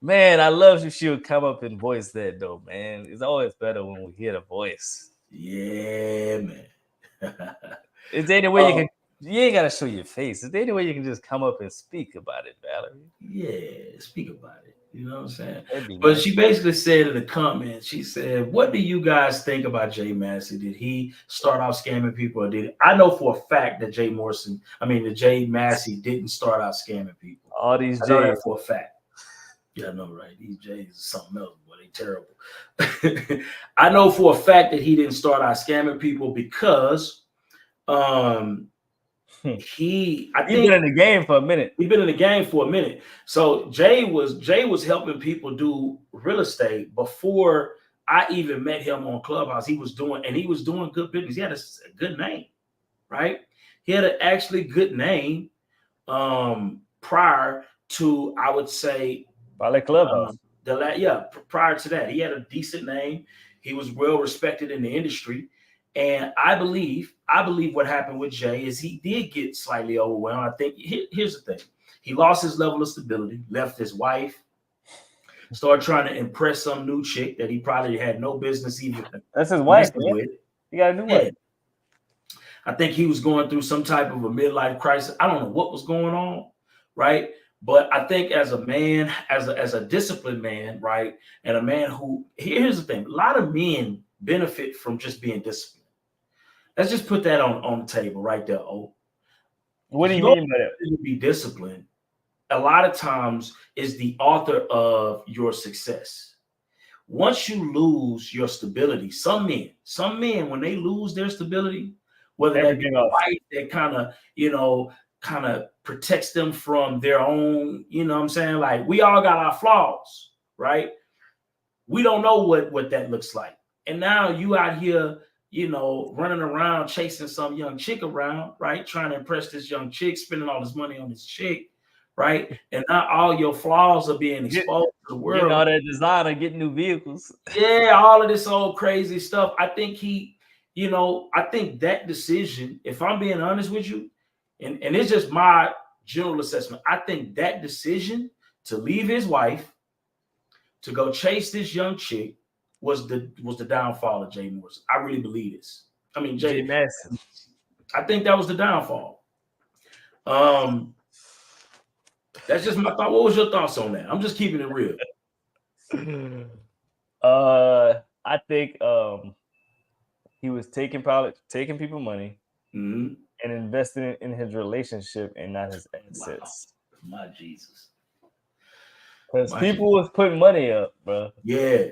Man, I love you. She would come up and voice that though, man. It's always better when we hear the voice. Yeah, man. Is there any way you ain't got to show your face. Is there any way you can just come up and speak about it, Valerie? Yeah, speak about it. You know what I'm saying? But nice. She basically said in the comments, she said, what do you guys think about Jay Massey? Did he start out scamming people or did he? I know for a fact that Jay Massey didn't start out scamming people. All these Jays for a fact. Yeah, I know, right? These Jays is something else, boy. They terrible. I know for a fact that he didn't start out scamming people because he's been in the game for a minute. He's been in the game for a minute. So Jay was helping people do real estate before I even met him on Clubhouse. He was doing good business. He had a good name, right? He had an actually good name prior to, I would say, probably Clubhouse. Prior to that, he had a decent name. He was well respected in the industry. And I believe what happened with Jay is he did get slightly overwhelmed. I think here's the thing. He lost his level of stability, left his wife, started trying to impress some new chick that he probably had no business even. That's his wife, with. You got a new wife. I think he was going through some type of a midlife crisis. I don't know what was going on, right? But I think as a man, as a disciplined man, right, and a man who, here's the thing, a lot of men benefit from just being disciplined. Let's just put that on the table right there. Oh, what do you mean by that? To be disciplined, a lot of times is the author of your success. Once you lose your stability, some men, when they lose their stability, whether that be right, that kind of protects them from their own, you know what I'm saying? Like, we all got our flaws, right? We don't know what that looks like. And now you out here, running around chasing some young chick around, right? Trying to impress this young chick, spending all this money on this chick, right? And now all your flaws are being exposed to the world. Getting all that designer, getting new vehicles. Yeah, all of this old crazy stuff. I think I think that decision, if I'm being honest with you, and it's just my general assessment, I think that decision to leave his wife, to go chase this young chick, was the downfall of Jay Morrison. I really believe this. I mean, Jay Massey. I think that was the downfall. That's just my thought. What was your thoughts on that? I'm just keeping it real. I think he was taking people money and investing in his relationship and not his assets. Wow. My Jesus. Because people was putting money up, bro. Yeah.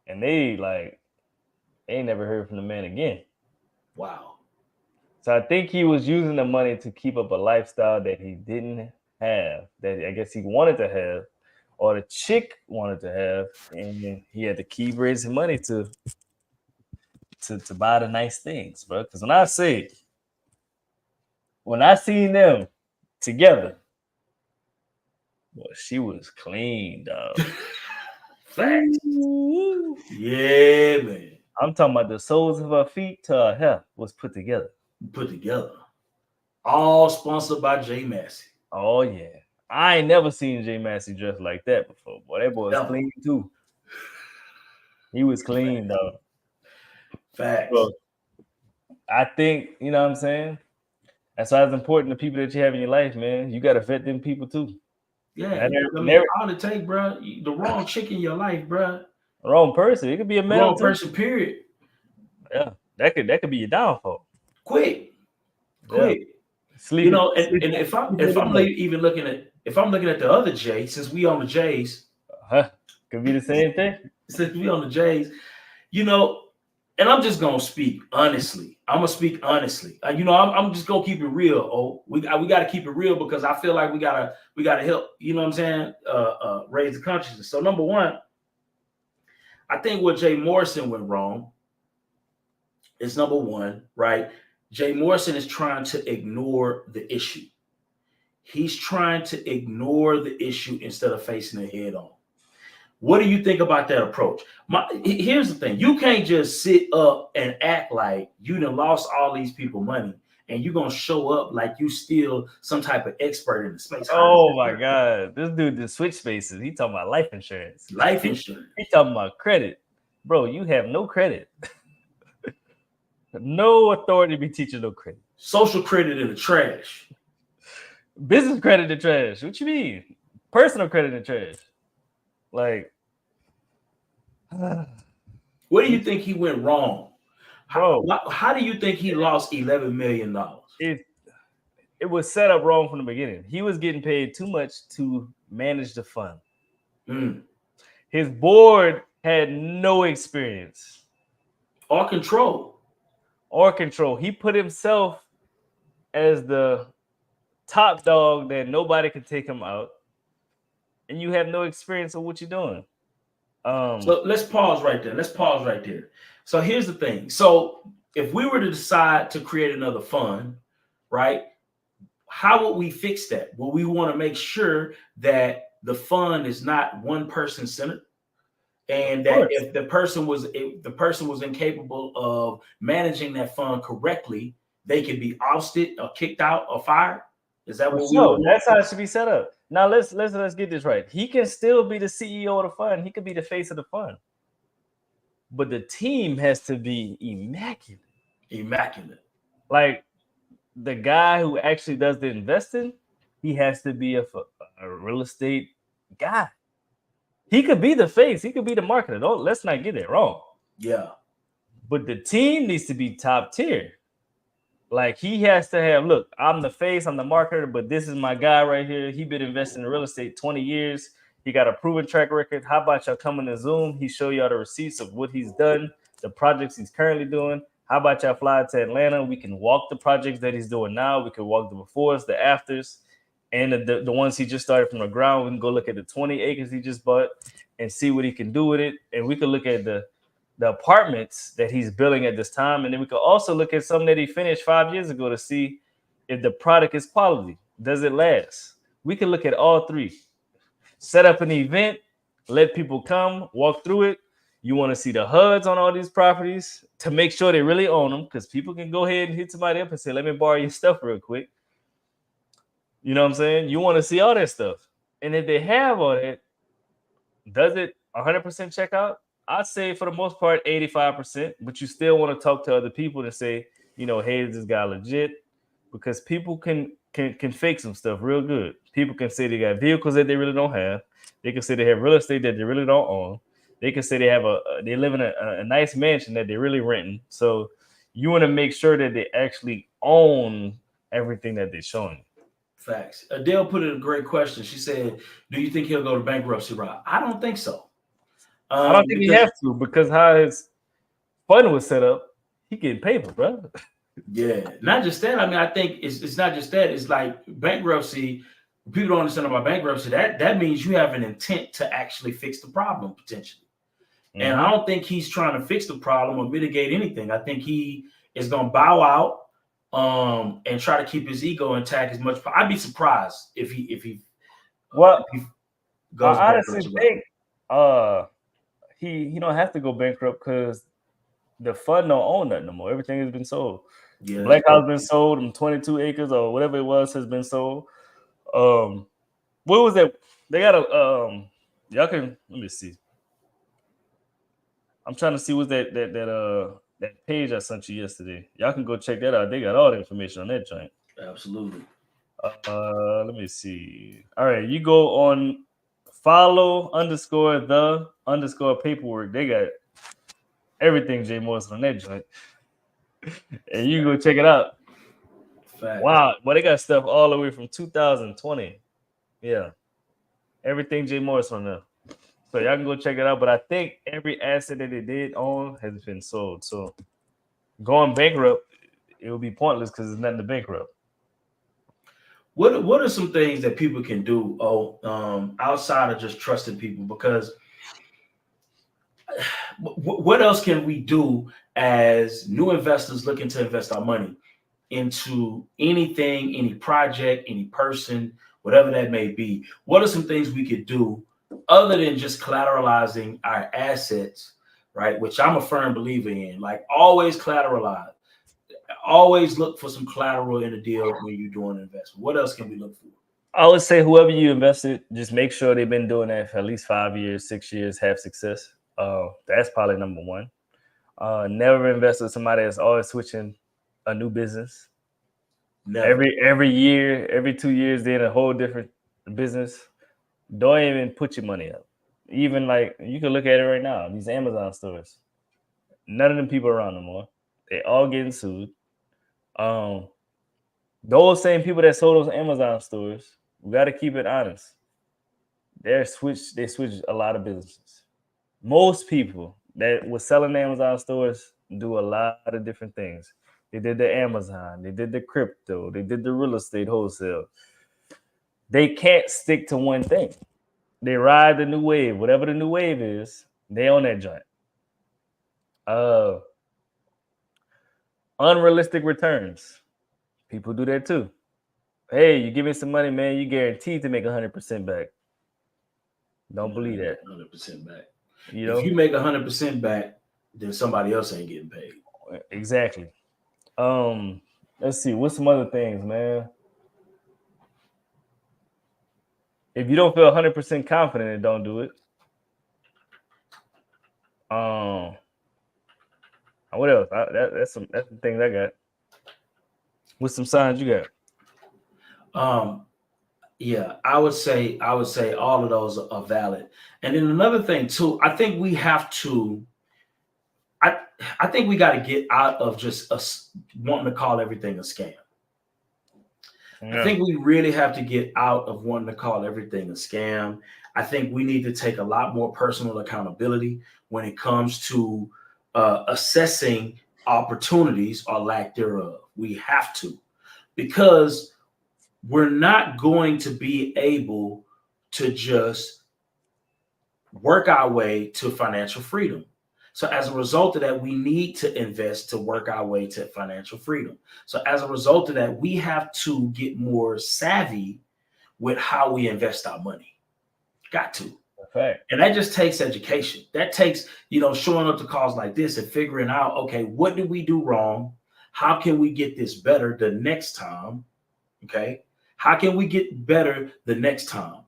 And they ain't never heard from the man again. Wow. So I think he was using the money to keep up a lifestyle that he didn't have, that I guess he wanted to have, or the chick wanted to have, and he had to keep raising money to buy the nice things, bro. Because when I seen them together, well, she was clean, dog. Facts. Yeah, man. I'm talking about the soles of her feet to her hair was put together. All sponsored by Jay Massey. Oh, yeah. I ain't never seen Jay Massey dressed like that before. Boy, that boy was clean, too. He was clean, dog. Facts. Bro, I think, you know what I'm saying? That's why it's important the people that you have in your life, man. You got to vet them people, too. Yeah, all it take, bro. The wrong chick in your life, bro. Wrong person. It could be a man. Wrong person. Period. Yeah, that could be your downfall. Quick. Sleep. You know, and if I'm looking at the other Jay, since we on the Jays, could be the same thing. Since we on the Jays, you know, and I'm just gonna speak honestly. I'm gonna speak honestly. You know, I'm just gonna keep it real. Oh, we got to keep it real because I feel like we gotta help. You know what I'm saying? Raise the consciousness. So number one, I think what Jay Morrison went wrong is number one, right? Jay Morrison is trying to ignore the issue. He's trying to ignore the issue instead of facing it head on. What do you think about that approach? Here's the thing. You can't just sit up and act like you done lost all these people money and you're going to show up like you still some type of expert in the space. Oh, my God. This dude just switch spaces. He talking about life insurance. Life insurance. He talking about credit. Bro, you have no credit. No authority to be teaching no credit. Social credit in the trash. Business credit in the trash. What you mean? Personal credit in the trash. Like, where do you think he went wrong? How do you think he lost $11 million? It was set up wrong from the beginning. He was getting paid too much to manage the fund. His board had no experience. Or control. He put himself as the top dog that nobody could take him out. And you have no experience of what you're doing. So let's pause right there. So here's the thing. So if we were to decide to create another fund, right? How would we fix that? Well, we want to make sure that the fund is not one person centered. And that if the person was incapable of managing that fund correctly, they could be ousted or kicked out or fired. Is that what we want? That's how it should be set up. Now let's get this right. He can still be the CEO of the fund. He could be the face of the fund. But the team has to be immaculate. Like the guy who actually does the investing, he has to be a real estate guy. He could be the face. He could be the marketer. Let's not get it wrong. Yeah. But the team needs to be top tier. Like he has to have, look, I'm the face, I'm the marketer, but this is my guy right here. He been investing in real estate 20 years. He got a proven track record. How about y'all come in the Zoom? He show y'all the receipts of what he's done, the projects he's currently doing. How about y'all fly to Atlanta? We can walk the projects that he's doing now. We can walk the befores, the afters. And the ones he just started from the ground, we can go look at the 20 acres he just bought and see what he can do with it. And we could look at the apartments that he's building at this time. And then we could also look at some that he finished 5 years ago to see if the product is quality. Does it last? We can look at all three. Set up an event, let people come, walk through it. You want to see the HUDs on all these properties to make sure they really own them, because people can go ahead and hit somebody up and say, let me borrow your stuff real quick. You know what I'm saying? You want to see all that stuff. And if they have all that, does it 100% check out? I'd say for the most part, 85%, but you still want to talk to other people to say, hey, is this guy legit? Because people can fake some stuff real good. People can say they got vehicles that they really don't have. They can say they have real estate that they really don't own. They can say they have they live in a nice mansion that they're really renting. So you want to make sure that they actually own everything that they're showing. Facts. Adele put in a great question. She said, "Do you think he'll go to bankruptcy route?" I don't think so. I don't think he has to, because how his fund was set up, he getting paper, bro. Yeah, not just that. I mean, I think it's not just that. It's like bankruptcy. People don't understand about bankruptcy. That means you have an intent to actually fix the problem potentially. And I don't think he's trying to fix the problem or mitigate anything. I think he is going to bow out and try to keep his ego intact as much. I'd be surprised if he goes. I honestly think he don't have to go bankrupt because the fund don't own nothing no more. Everything has been sold. Yeah, Black House been sold, and 22 acres or whatever it was has been sold. What was that? They got a y'all can let me see. I'm trying to see what's that page I sent you yesterday. Y'all can go check that out. They got all the information on that joint. Absolutely. Let me see. All right, you go on follow_the_paperwork. They got everything Jay Morrison on that joint. And you go check it out. Fact. Wow, but they got stuff all the way from 2020. Yeah. Everything Jay Morrison on there. So y'all can go check it out. But I think every asset that they did own has been sold. So going bankrupt, it would be pointless because there's nothing to bankrupt. What are some things that people can do outside of just trusting people? Because what else can we do as new investors looking to invest our money into anything, any project, any person, whatever that may be? What are some things we could do other than just collateralizing our assets, right? Which I'm a firm believer in. Like, always collateralize. Always look for some collateral in a deal when you're doing an investment. What else can we look for? I would say whoever you invested, just make sure they've been doing that for at least 5 years, 6 years, have success. That's probably number one. Never invest with somebody that's always switching a new business. Never. Every year, every 2 years, they're in a whole different business. Don't even put your money up. Even like, you can look at it right now, these Amazon stores. None of them people around no more. They all getting sued. Those same people that sold those Amazon stores, we got to keep it honest. They switched a lot of businesses. Most people that were selling Amazon stores do a lot of different things. They did the Amazon, they did the crypto, they did the real estate wholesale. They can't stick to one thing. They ride the new wave. Whatever the new wave is, they own that joint. Unrealistic returns. People do that too. Hey, you give me some money, man, you guaranteed to make 100% back. Don't believe that. 100% back. You know? If you make 100% back, then somebody else ain't getting paid. Exactly. Let's see. What's some other things, man? If you don't feel 100% confident, don't do it. What else? That's some things I got. What's some signs you got? Yeah, I would say all of those are valid. And then another thing too, I think we have to. I think we got to get out of just us wanting to call everything a scam. Yeah. I think we really have to get out of wanting to call everything a scam. I think we need to take a lot more personal accountability when it comes to assessing opportunities or lack thereof. We have to, because we're not going to be able to just work our way to financial freedom. So as a result of that, we need to invest to work our way to financial freedom. So as a result of that, we have to get more savvy with how we invest our money. Got to. Okay. And that just takes education. That takes, showing up to calls like this and figuring out, okay, what did we do wrong? How can we get this better the next time? Okay. How can we get better the next time?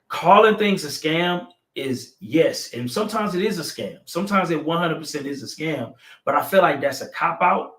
Calling things a scam is yes, and sometimes it is a scam. Sometimes it 100% is a scam, but I feel like that's a cop out,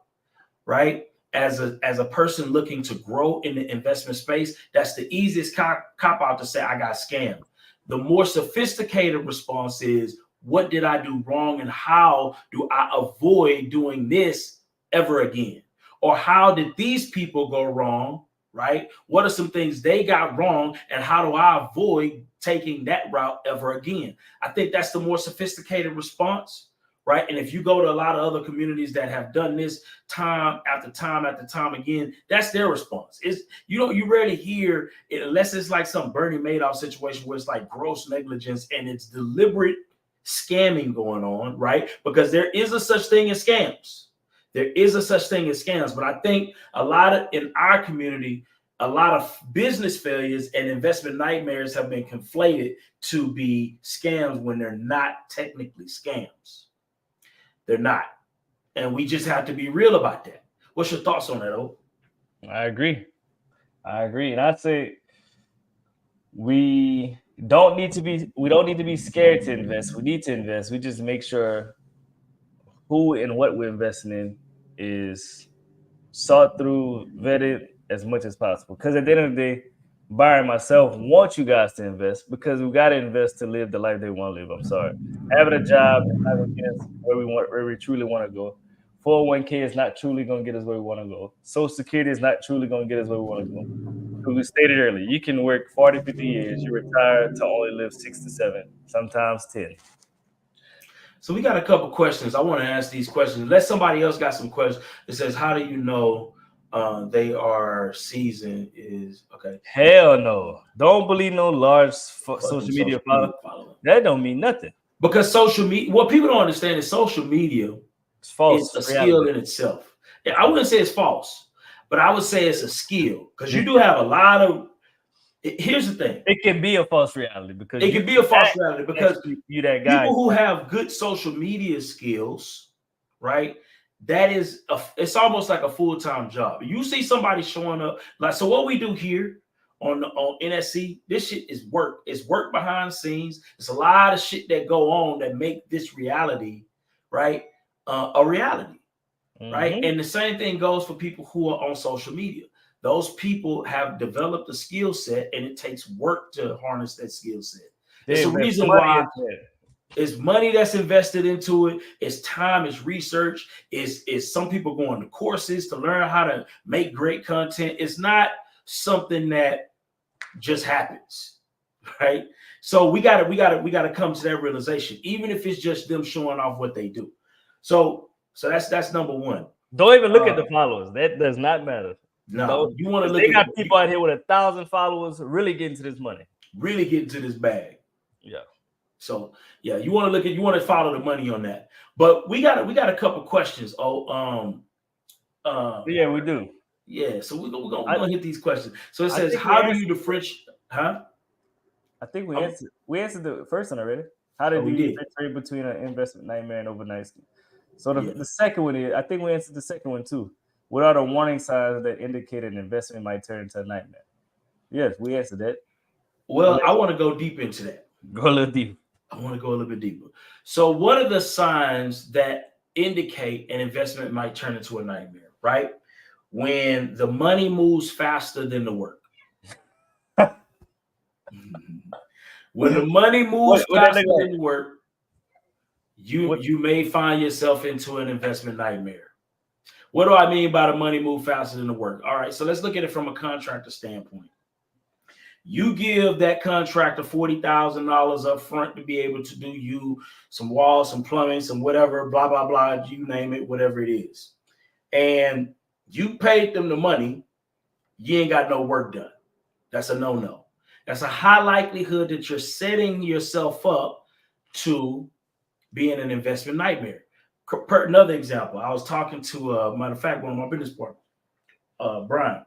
right? As a person looking to grow in the investment space, that's the easiest cop out to say I got scammed. The more sophisticated response is, what did I do wrong, and how do I avoid doing this ever again? Or how did these people go wrong, right? What are some things they got wrong, and how do I avoid taking that route ever again? I think that's the more sophisticated response, right? And if you go to a lot of other communities that have done this time after time after time again, that's their response. Is you rarely hear it, unless it's like some Bernie Madoff situation where it's like gross negligence and it's deliberate scamming going on, right? Because there is a such thing as scams. There is a such thing as scams, but I think a lot of in our community, a lot of business failures and investment nightmares have been conflated to be scams when they're not technically scams. They're not. And we just have to be real about that. What's your thoughts on that, O? I agree. And I'd say we don't need to be scared to invest. We need to invest. We just make sure who and what we're investing in is sought through, vetted as much as possible. Because at the end of the day, Byron and myself want you guys to invest, because we got to invest to live the life they want to live. I'm sorry. Having a job is not going to get us where we truly want to go. 401k is not truly going to get us where we want to go. Social Security is not truly going to get us where we want to go. Because we stated earlier, you can work 40, 50 years. You retire to only live 6 to 7, sometimes 10. So we got a couple questions. I want to ask these questions. Unless somebody else got some questions. It says, how do you know they are seasoned? Is okay. Hell no. Don't believe no large social media follower. That don't mean nothing. Because social media, what people don't understand is social media it's false. It's a skill in itself. I wouldn't say it's false, but I would say it's a skill, because you do have a lot of. Here's the thing. It can be a false reality, because it can be a false reality because you that guy. People who have good social media skills, right? That is it's almost like a full-time job. You see somebody showing up like, so what we do here on NSE, this shit is work. It's work behind the scenes. It's a lot of shit that go on that make this reality, right? A reality, right? And the same thing goes for people who are on social media. Those people have developed a skill set, and it takes work to harness that skill set. It's a reason why it's money that's invested into it. It's time, it's research. It's some people going to courses to learn how to make great content. It's not something that just happens, right? So we gotta come to that realization, even if it's just them showing off what they do. So that's number one. Don't even look at the followers. That does not matter. No, you want to look. They got people out here with 1,000 followers really getting to this money, really getting to this bag. Yeah. So yeah, you want to follow the money on that. But we got a couple questions. Yeah, we do. Yeah, so we're gonna hit these questions. So it says, how do you differentiate? Huh? I think we answered the first one already. How did you differentiate between an investment nightmare and overnight scheme? So the second one is, I think we answered the second one too. What are the warning signs that indicate an investment might turn into a nightmare? Yes, we answered that. Well, I want to go deep into that. Go a little deep. I want to go a little bit deeper. So what are the signs that indicate an investment might turn into a nightmare, right? When the money moves faster than the work. When the money moves faster than the work, you may find yourself into an investment nightmare. What do I mean by the money move faster than the work? All right, so let's look at it from a contractor standpoint. You give that contractor $40,000 up front to be able to do you some walls, some plumbing, some whatever, blah, blah, blah, you name it, whatever it is. And you paid them the money, you ain't got no work done. That's a no-no. That's a high likelihood that you're setting yourself up to be in an investment nightmare. Another example, I was talking to, matter of fact, one of my business partners, Brian,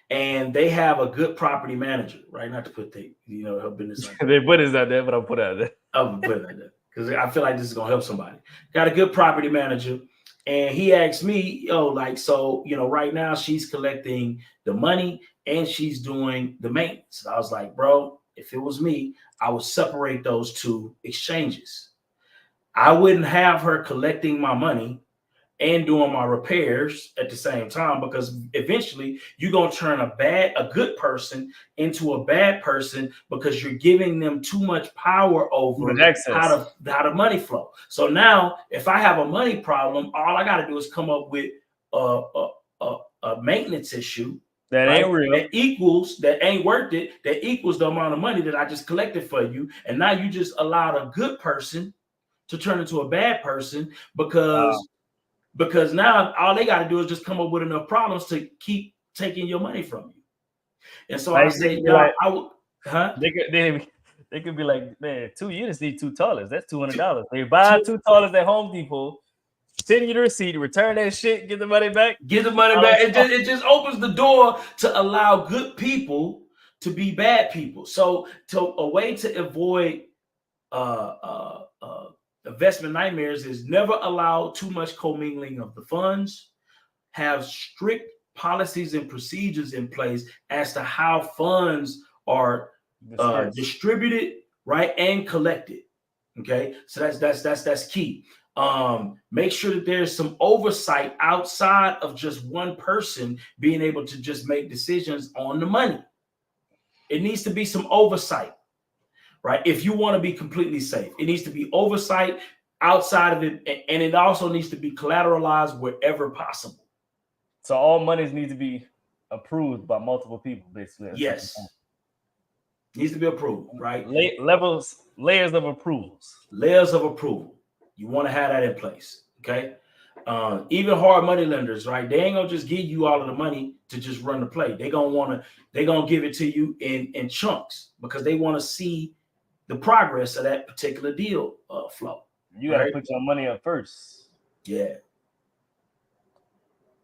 and they have a good property manager, right? Not to put her business out there. They put it out there, but I'll put it out there. I'll put it out there because I feel like this is gonna help somebody. Got a good property manager, and he asked me, right now she's collecting the money and she's doing the maintenance. I was like, bro, if it was me, I would separate those two exchanges. I wouldn't have her collecting my money and doing my repairs at the same time, because eventually you're going to turn a good person into a bad person because you're giving them too much power over how the money flow. So now if I have a money problem, all I got to do is come up with a maintenance issue that ain't real, that ain't worth it, that equals the amount of money that I just collected for you. And now you just allowed a good person to turn into a bad person because now all they got to do is just come up with enough problems to keep taking your money from you. And so I say, they could be like, man, 2 units need 2 toilets. That's $200. They buy 2 toilets at Home Depot, send you the receipt, return that shit, get the money back. It just opens the door to allow good people to be bad people. So a way to avoid investment nightmares is never allow too much commingling of the funds. Have strict policies and procedures in place as to how funds are distributed, right, and collected. Okay, so that's key. Make sure that there's some oversight outside of just one person being able to just make decisions on the money. It needs to be some oversight. Right. If you want to be completely safe, it needs to be oversight outside of it. And it also needs to be collateralized wherever possible. So all monies need to be approved by multiple people, basically. Yes. Needs to be approved, right? Layers of approvals. Layers of approval. You want to have that in place. Okay. Even hard money lenders, right? They ain't gonna just give you all of the money to just run the play. They're gonna give it to you in chunks because they want to see the progress of that particular deal flow. You got to put your money up first. Yeah.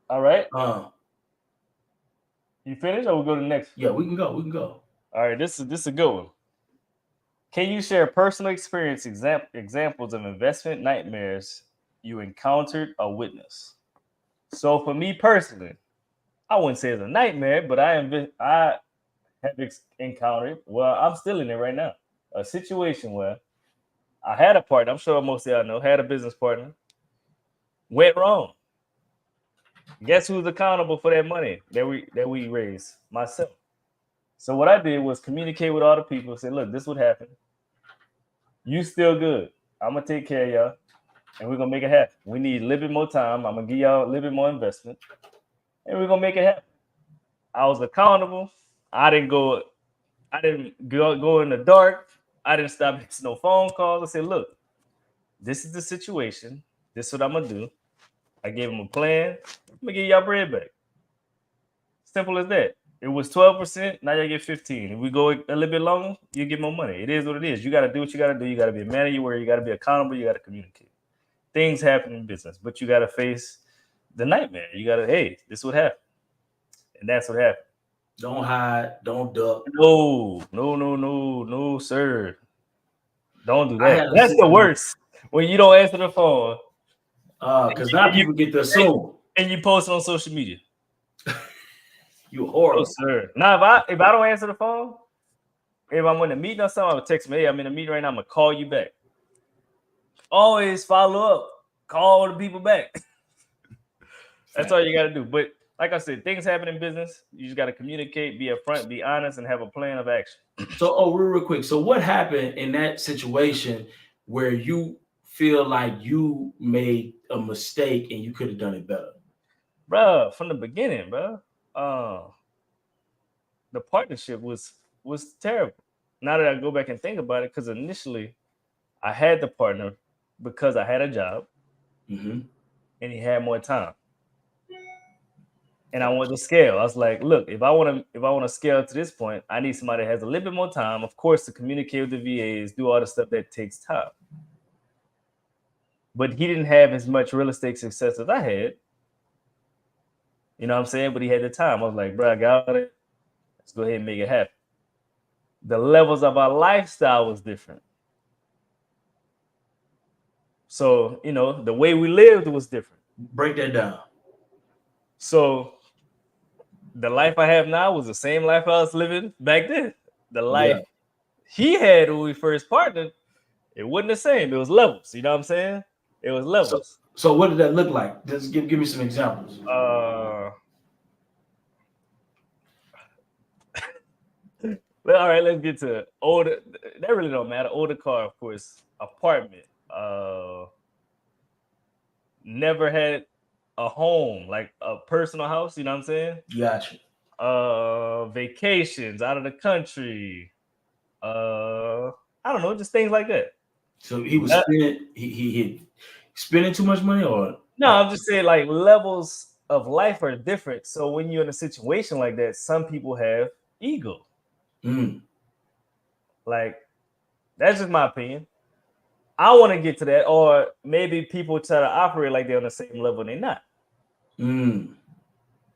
All right. You finished, or we'll go to the next? Yeah, we can go. All right. This is a good one. Can you share personal experience examples of investment nightmares you encountered or witnessed? So for me personally, I wouldn't say it's a nightmare, but I have encountered. Well, I'm still in it right now. A situation where I had a partner, I'm sure most of y'all know, had a business partner, went wrong. Guess who's accountable for that money that we raised? Myself. So what I did was communicate with all the people, say, look, this would happen. You still good. I'm gonna take care of y'all, and we're gonna make it happen. We need a little bit more time. I'm gonna give y'all a little bit more investment, and we're gonna make it happen. I was accountable. I didn't go in the dark. I didn't stop missing no phone calls. I said, look, this is the situation. This is what I'm going to do. I gave him a plan. I'm going to give y'all bread back. Simple as that. It was 12%. Now you get 15. If we go a little bit longer, you get more money. It is what it is. You got to do what you got to do. You got to be a man of your word. You got to be accountable. You got to communicate. Things happen in business, but you got to face the nightmare. You got to, hey, this is what happened. And that's what happened. Don't hide. Don't duck. No, sir. Don't do that. That's the worst. When you don't answer the phone. Because now people get to assume. And you post it on social media. You horrible. No, sir. Now, if I don't answer the phone, if I'm in a meeting or something, I would text me, hey, I'm in a meeting right now. I'm going to call you back. Always follow up. Call the people back. That's all you got to do. But like I said, things happen in business. You just got to communicate, be upfront, be honest, and have a plan of action. So, real quick. So what happened in that situation where you feel like you made a mistake and you could have done it better? Bro, from the beginning, bro. The partnership was terrible. Now that I go back and think about it, because initially I had the partner because I had a job and he had more time. And I wanted to scale. I was like, look, if I want to scale to this point, I need somebody that has a little bit more time, of course, to communicate with the VAs, do all the stuff that takes time. But he didn't have as much real estate success as I had. You know what I'm saying? But he had the time. I was like, bro, I got it. Let's go ahead and make it happen. The levels of our lifestyle was different. So, the way we lived was different. Break that down. So the life I have now was the same life I was living back then. The life he had when we first partnered, it wasn't the same. It was levels. You know what I'm saying? It was levels. So what did that look like? Just give me some examples. Well, all right, let's get to older. That really don't matter. Older car, of course. Apartment. Never had a home, like a personal house. You know what I'm saying? Gotcha. Vacations out of the country. I don't know, just things like that. So he was spending. He spending too much money, or no? I'm just saying, like, levels of life are different. So when you're in a situation like that, some people have ego. Like, that's just my opinion. I want to get to that, or maybe people try to operate like they're on the same level and they're not. You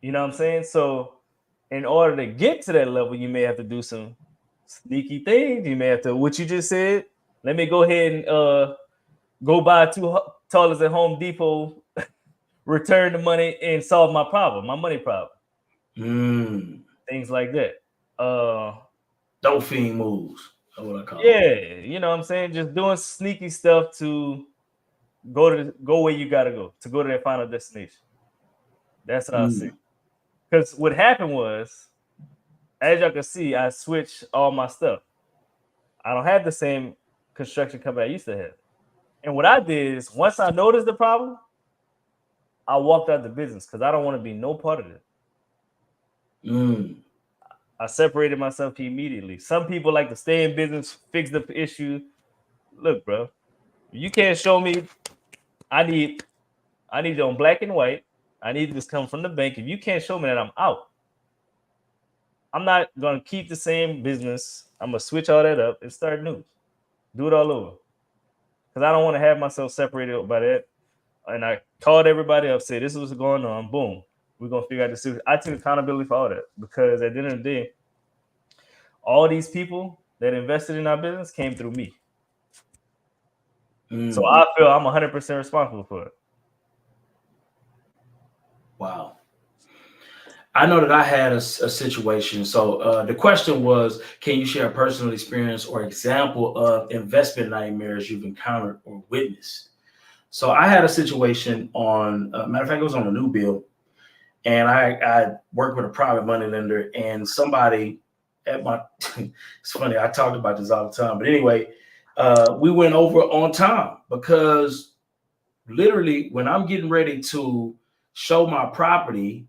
know what I'm saying? So in order to get to that level, you may have to do some sneaky things. You may have to, what you just said, let me go ahead and go buy 2 toilets at Home Depot, return the money, and solve my problem, my money problem. Things like that. Dolphin moves. That's what I call it. Yeah, you know what I'm saying? Just doing sneaky stuff to go where you gotta go, to go to that final destination. That's what I see. Because what happened was, as y'all can see, I switched all my stuff. I don't have the same construction company I used to have. And what I did is, once I noticed the problem, I walked out the business because I don't want to be no part of it. I separated myself immediately. Some people like to stay in business, fix the issue. Look, bro, you can't show me. I need it on black and white. I need this come from the bank. If you can't show me that, I'm out. I'm not gonna keep the same business. I'm gonna switch all that up and start new. Do it all over. Because I don't want to have myself separated by that. And I called everybody up, said, this is what's going on. Boom. We're going to figure out this. I took accountability for all that, because at the end of the day, all these people that invested in our business came through me. So I feel I'm 100% responsible for it. Wow. I know that I had a situation. So the question was, can you share a personal experience or example of investment nightmares you've encountered or witnessed? So I had a situation on, matter of fact, it was on a new build. And I worked with a private money lender, and somebody at my, it's funny, I talked about this all the time. But anyway, we went over on time, because literally when I'm getting ready to show my property,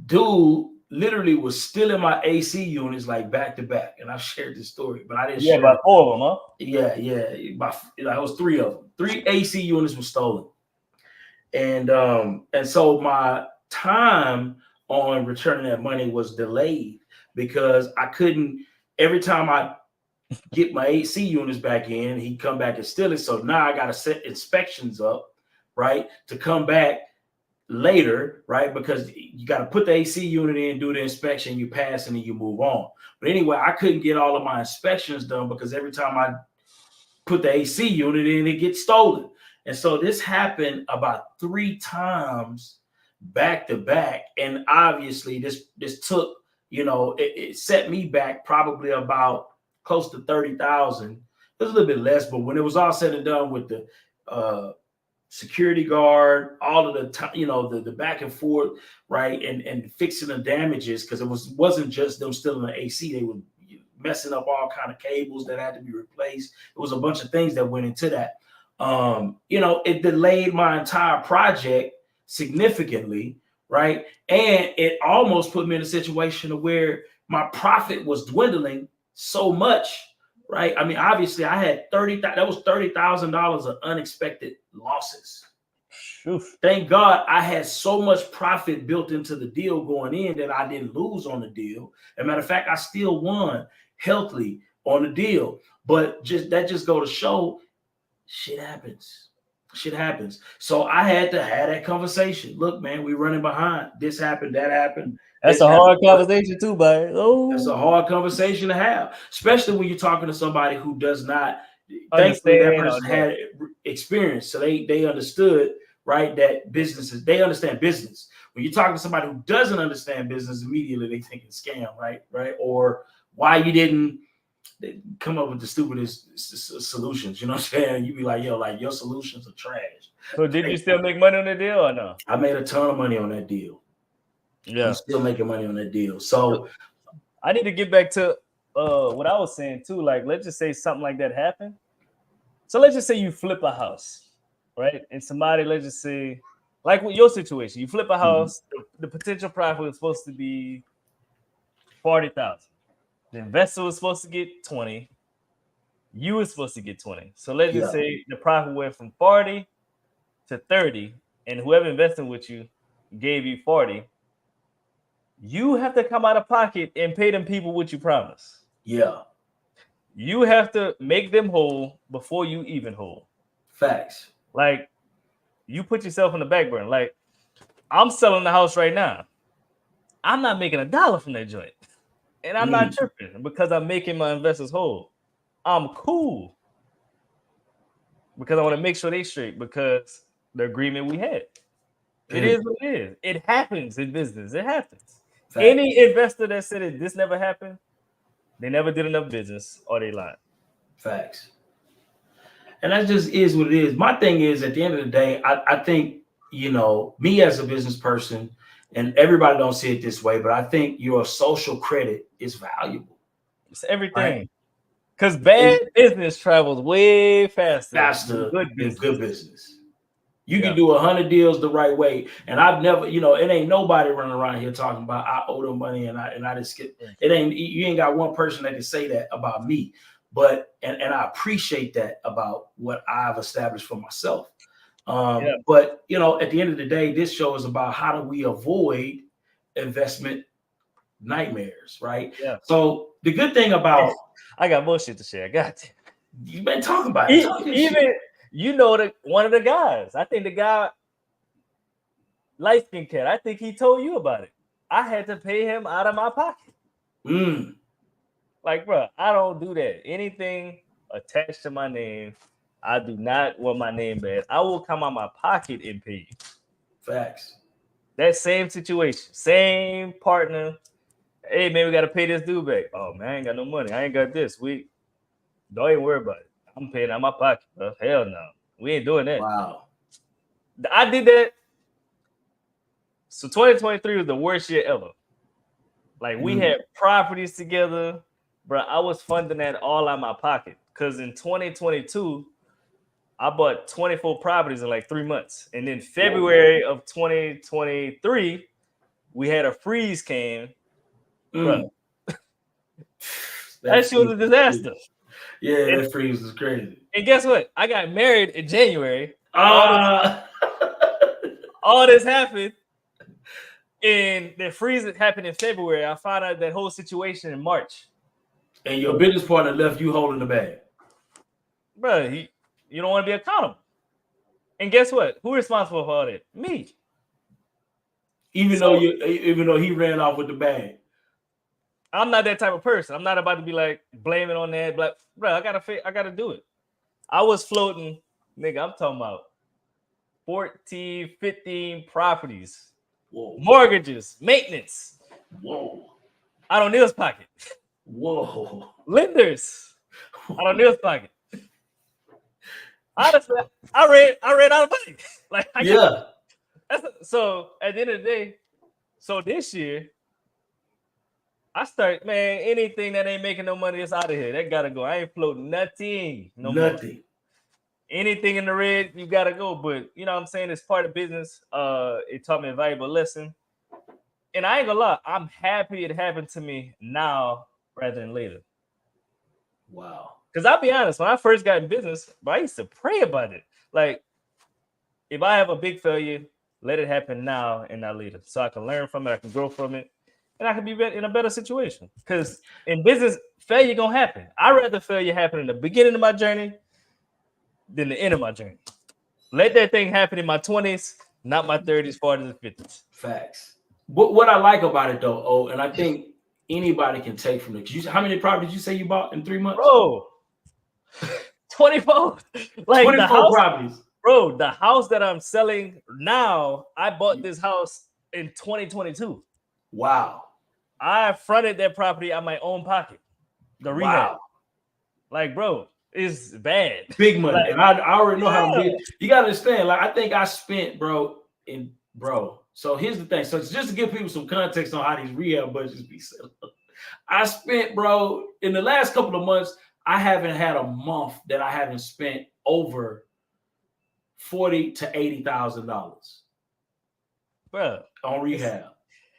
dude literally was still in my AC units, like back to back. And I've shared this story, but I didn't share about 4 of them, huh? Yeah. It was 3 of them. 3 AC units were stolen. And so my time on returning that money was delayed, because I couldn't, every time I get my AC units back in, he'd come back and steal it. So now I got to set inspections up, right, to come back later, right? Because you got to put the AC unit in, do the inspection, you pass, and then you move on. But anyway, I couldn't get all of my inspections done, because every time I put the AC unit in, it gets stolen. And so this happened about 3 times back to back. And obviously this took, it set me back probably about close to 30,000. It was a little bit less, but when it was all said and done with the security guard, all of the time, the back and forth, right, and fixing the damages, because it wasn't just them stealing the AC, they were messing up all kind of cables that had to be replaced. It was a bunch of things that went into that. It delayed my entire project significantly, right? And it almost put me in a situation where my profit was dwindling so much, right? I mean, obviously I had $30,000 of unexpected losses. Oof. Thank God I had so much profit built into the deal going in that I didn't lose on the deal. As a matter of fact, I still won healthily on the deal. But that just go to show, shit happens. So I had to have that conversation. Look, man, we running behind. This happened, that happened. That's a hard conversation too, Byron. That's a hard conversation to have, especially when you're talking to somebody who does not. Thankfully, that person had experience, so they understood, right, that they understand business. When you're talking to somebody who doesn't understand business, immediately they think it's scam, right, or why you didn't they come up with the stupidest solutions. You know what I'm saying? You be like, yo, like your solutions are trash. So did you still make money on the deal or no? I made a ton of money on that deal. Yeah. I'm still making money on that deal. So I need to get back to what I was saying too. Like, let's just say something like that happened. So let's just say you flip a house, right? And somebody, let's just say, like with your situation, you flip a house, the potential profit was supposed to be 40,000. The investor was supposed to get 20. You were supposed to get 20. So let's just say the profit went from 40 to 30, and whoever invested with you gave you 40. You have to come out of pocket and pay them people what you promised. Yeah. You have to make them whole before you even whole. Facts. Like, you put yourself on the back burner. Like, I'm selling the house right now. I'm not making $1 from that joint. And I'm not tripping because I'm making my investors whole. I'm cool. Because I want to make sure they straight because the agreement we had. It is what it is. It happens in business. It happens. Facts. Any investor that said it, this never happened, they never did enough business or they lied. Facts. And that just is what it is. My thing is, at the end of the day, I think, you know, me as a business person, and everybody don't see it this way, but I think your social credit is valuable. It's everything. Because bad business travels way faster than good business. You can do 100 deals the right way. And I've never, you know, it ain't nobody running around here talking about I owe them money and I just skip. You ain't got one person that can say that about me. But and I appreciate that about what I've established for myself. But you know, at the end of the day, this show is about how do we avoid investment nightmares, right? Yeah. So the good thing about I got more shit to share. I got you. You've been talking about it. Even you know one of the guys. I think the guy, light skin cat. I think he told you about it. I had to pay him out of my pocket. Like, bro, I don't do that. Anything attached to my name, I do not want my name bad. I will come out my pocket and pay you. Facts. That same situation, same partner. Hey, man, we got to pay this dude back. Oh, man, I ain't got no money. I ain't got this. We don't even worry about it. I'm paying out my pocket, bro. Hell no. We ain't doing that. Wow. I did that. So 2023 was the worst year ever. Like, we had properties together. Bro, I was funding that all out of my pocket. Because in 2022, I bought 24 properties in like 3 months. And then February of 2023, we had a freeze came. Bro. That shit was a disaster. Yeah, that freeze was crazy. And guess what? I got married in January. All this happened. And the freeze happened in February. I found out that whole situation in March. And your business partner left you holding the bag. Bro, you don't want to be accountable. And guess what? Who's responsible for all that? Me. Even though he ran off with the bag. I'm not that type of person. I'm not about to be like blaming on that. But bro, I gotta do it. I was floating, nigga. I'm talking about 14, 15 properties. Whoa. Mortgages, maintenance. Whoa. Out on Neil's pocket. Whoa. Lenders. Out on Neil's pocket. Honestly, I ran out of money. Like, so at the end of the day, so this year, I start, man, anything that ain't making no money is out of here. That gotta go. I ain't floating nothing. Nothing. More. Anything in the red, you gotta go. But you know what I'm saying? It's part of business. It taught me a valuable lesson. And I ain't gonna lie, I'm happy it happened to me now rather than later. Wow. Because I'll be honest, when I first got in business, I used to pray about it. Like, if I have a big failure, let it happen now and not later. So I can learn from it, I can grow from it, and I can be in a better situation. Because in business, failure gonna happen. I'd rather failure happen in the beginning of my journey than the end of my journey. Let that thing happen in my 20s, not my 30s, 40s, and 50s. Facts. But what I like about it though, and I think anybody can take from it. How many properties you say you bought in 3 months? Bro, 24. Like 24 properties. Bro, the house that I'm selling now, I bought this house in 2022. Wow. I fronted that property out my own pocket. The rehab. Wow. Like, bro, it's bad. Big money. Like, And I already know how to yeah. be. You gotta understand, like, I think I spent, bro. So here's the thing. So it's just to give people some context on how these rehab budgets be set up. I spent, bro, in the last couple of months, I haven't had a month that I haven't spent over $40,000 to $80,000 Bro, on rehab.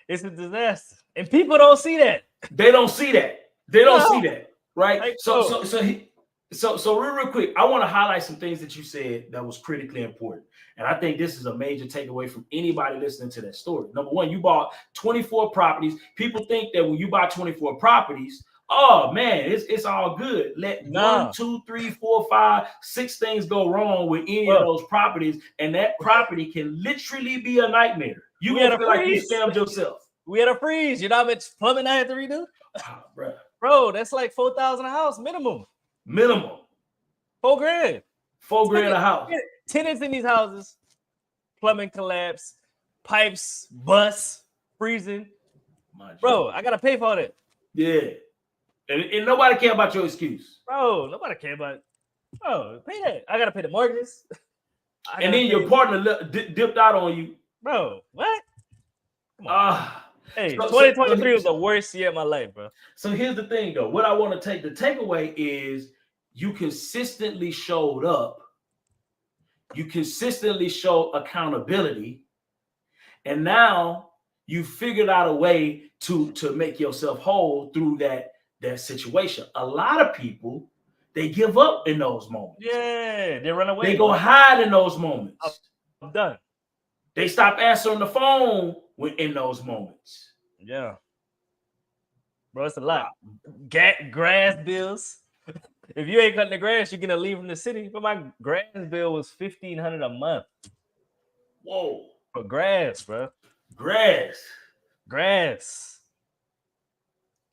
it's a disaster. And people don't see that. They don't see that. They don't No. see that. Right. Like, So real quick, I want to highlight some things that you said that was critically important. And I think this is a major takeaway from anybody listening to that story. Number one, you bought 24 properties. People think that when you buy 24 properties, oh man, it's all good. Let 1, 2, 3, 4, 5, 6 things go wrong with any of those properties, and that property can literally be a nightmare. You gonna feel like you scammed yourself. We had a freeze. You know how much plumbing I had to redo? Oh, bro, that's like $4,000 a house minimum. Minimum. $4,000. $4,000 a house. Tenants in these houses, plumbing collapse, pipes bust, freezing. Bro, I gotta pay for that. Yeah. And nobody care about your excuse. Bro, nobody care about it. Bro, pay that. I gotta pay the mortgages. And then your partner dipped out on you. Bro, what? Hey, So 2023 was the worst year of my life, bro. So here's the thing, though. What I want to the takeaway is you consistently showed up. You consistently show accountability. And now you figured out a way to make yourself whole through that situation. A lot of people, they give up in those moments. Yeah, they run away. They go hide in those moments. I'm done. They stop answering the phone in those moments. Yeah. Bro, it's a lot. Grass bills. If you ain't cutting the grass, you're gonna leave from the city. But my grass bill was $1,500 a month. Whoa. For grass, bro. Grass.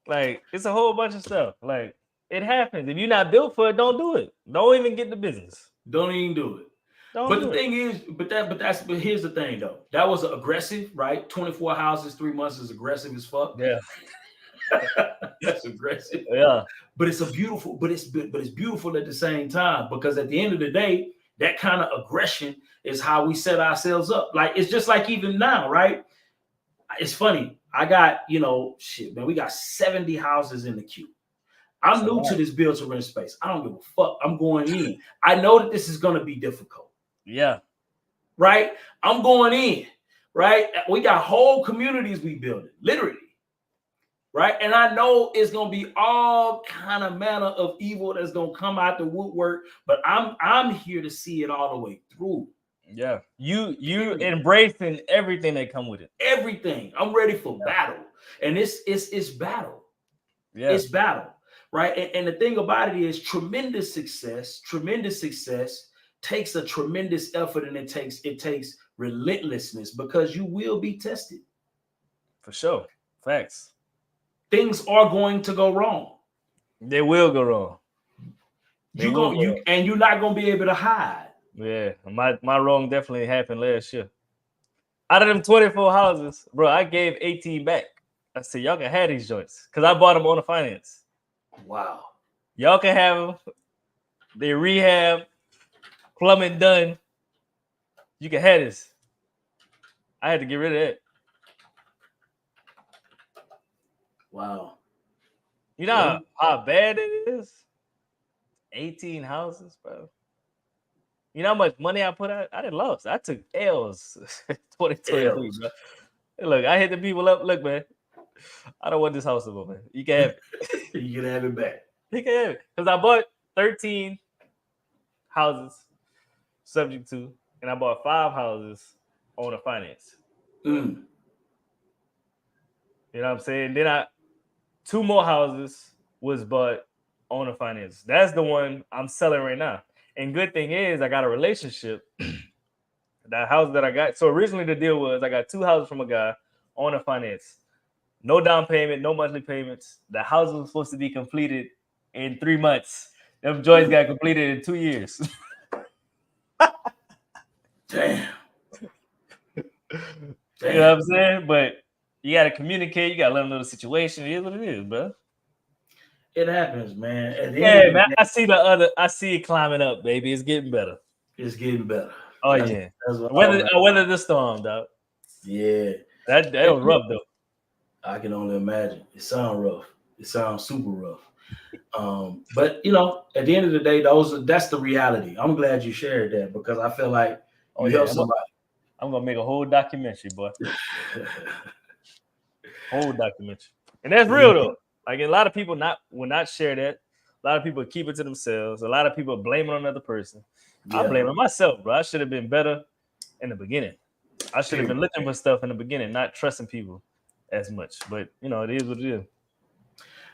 Like, it's a whole bunch of stuff. Like, it happens. If you're not built for it, don't do it. Don't even get in the business. Don't even do it. But the thing is, but here's the thing though. That was aggressive, right? 24 houses, 3 months is aggressive as fuck. Yeah. That's aggressive. Yeah. But it's beautiful at the same time, because at the end of the day, that kind of aggression is how we set ourselves up. Like, it's just like even now, right? It's funny. I got, we got 70 houses in the queue. I'm new to this build to rent space. I don't give a fuck. I'm going in. I know that this is going to be difficult. Yeah. Right? I'm going in. Right? We got whole communities we building, literally. Right? And I know it's going to be all kind of manner of evil that's going to come out the woodwork, but I'm here to see it all the way through. Yeah. You embracing everything that come with it. Everything. I'm ready for battle. And it's battle. Yeah. It's battle. Right? And the thing about it is tremendous success takes a tremendous effort, and it takes relentlessness, because you will be tested. For sure. Facts. Things are going to go wrong. They will go wrong. And you're not going to be able to hide. Yeah, my wrong definitely happened last year. Out of them 24 houses, bro, I gave 18 back. I said, y'all can have these joints, because I bought them on the finance. Wow. Y'all can have them. They rehab, plumbing done. You can have this. I had to get rid of that. Wow. You know how bad it is? 18 houses, bro. You know how much money I put out? I didn't lose. I took L's 2023, bro. Look, I hit the people up. Look, man, I don't want this house anymore, man. You can have it. You can have it back. You can have it. Because I bought 13 houses subject to, and I bought 5 houses on the finance. Mm. You know what I'm saying? Then 2 more houses was bought on the finance. That's the one I'm selling right now. And good thing is I got a relationship. That house that I got. So originally the deal was I got 2 houses from a guy on the finance. No down payment, no monthly payments. The house was supposed to be completed in 3 months. Them joints got completed in 2 years. Damn. You know what I'm saying? But you got to communicate. You got to let them know the situation. It is what it is, bro. It happens, man. At the end Yeah, of the man. day, I see it climbing up, baby. It's getting better. it's getting better. Oh That's, yeah. that's what all matters. Weather the storm, dog. Yeah. That was rough though. I can only imagine. It sounds rough. It sounds super rough. But you know, at the end of the day, that's the reality. I'm glad you shared that because I feel like you help somebody. I'm gonna make a whole documentary, boy. Whole documentary. And that's real though. Like a lot of people will not share that. A lot of people keep it to themselves. A lot of people blame it on another person. I blame it myself, bro. I should have been better in the beginning. I should have been looking for stuff in the beginning, not trusting people as much. But you know, it is what it is.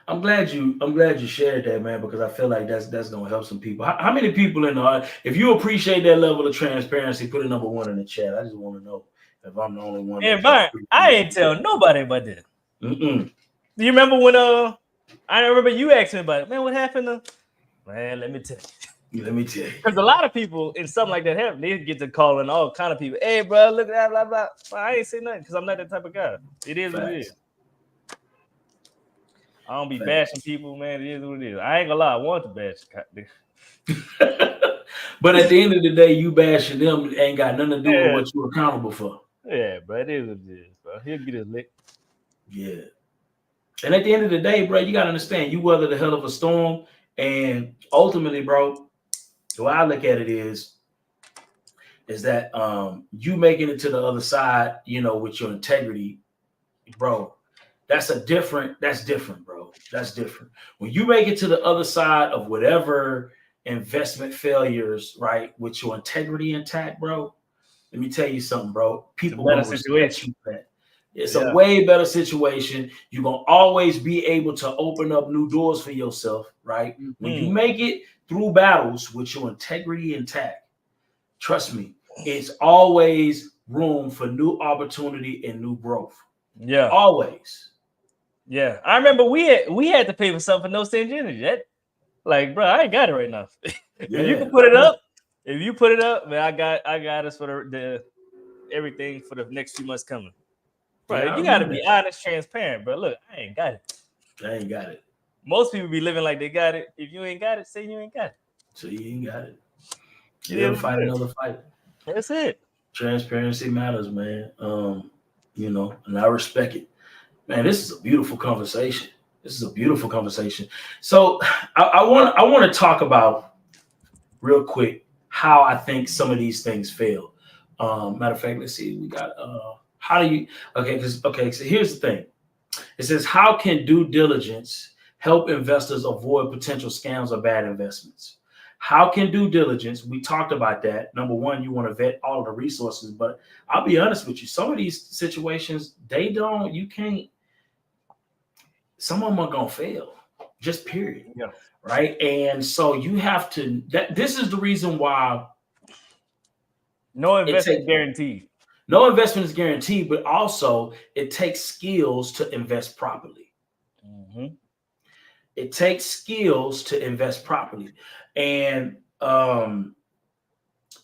I'm glad you shared that, man, because I feel like that's gonna help some people. How many people in the if you appreciate that level of transparency, put a number 1 in the chat. I just want to know if I'm the only one. And Byron, I ain't tell nobody about that. Mm-mm. Do you remember when I remember you asked me about it, man? What happened? Man, let me tell you. Let me tell you. Because a lot of people in something like that happen, they get to calling all kind of people. Hey, bro, look at that, blah blah. Well, I ain't say nothing because I'm not that type of guy. It is what it is. I don't be bashing people, man. It is what it is. I ain't gonna lie, I want to bash. But at the end of the day, you bashing them ain't got nothing to do with what you're accountable for. Yeah, bro, it is what it is, bro. He'll get his lick. Yeah. And at the end of the day, bro, you gotta understand you weather the hell of a storm. And ultimately, bro, the way I look at it is that you making it to the other side, you know, with your integrity, bro. That's different, bro. That's different. When you make it to the other side of whatever investment failures, right, with your integrity intact, bro, let me tell you something, bro. People will respect you for that. It's a way better situation. You're going to always be able to open up new doors for yourself, right? Mm-hmm. When you make it through battles with your integrity intact, trust me, it's always room for new opportunity and new growth. Yeah. Always. Yeah. I remember we had to pay for something for no stage energy. Like, bro, I ain't got it right now. If you can put it up, man, I got us for the everything for the next few months coming. Bro, you got to be honest, transparent, bro. Look, I ain't got it. Most people be living like they got it. If you ain't got it, say you ain't got it. So you ain't got it. You never fight another fight. That's it. Transparency matters, man. You know, and I respect it. Man, this is a beautiful conversation. So I want to talk about real quick how I think some of these things fail. Matter of fact, let's see. We got how do you so here's the thing. It says, how can due diligence help investors avoid potential scams or bad investments? How can due diligence? We talked about that. Number one, you want to vet all the resources, but I'll be honest with you. Some of these situations, you can't. Some of them are gonna fail, just period. Yeah. Right. And so you have to. This is the reason why no investment is guaranteed. No investment is guaranteed, but also it takes skills to invest properly. Mm-hmm. It takes skills to invest properly, and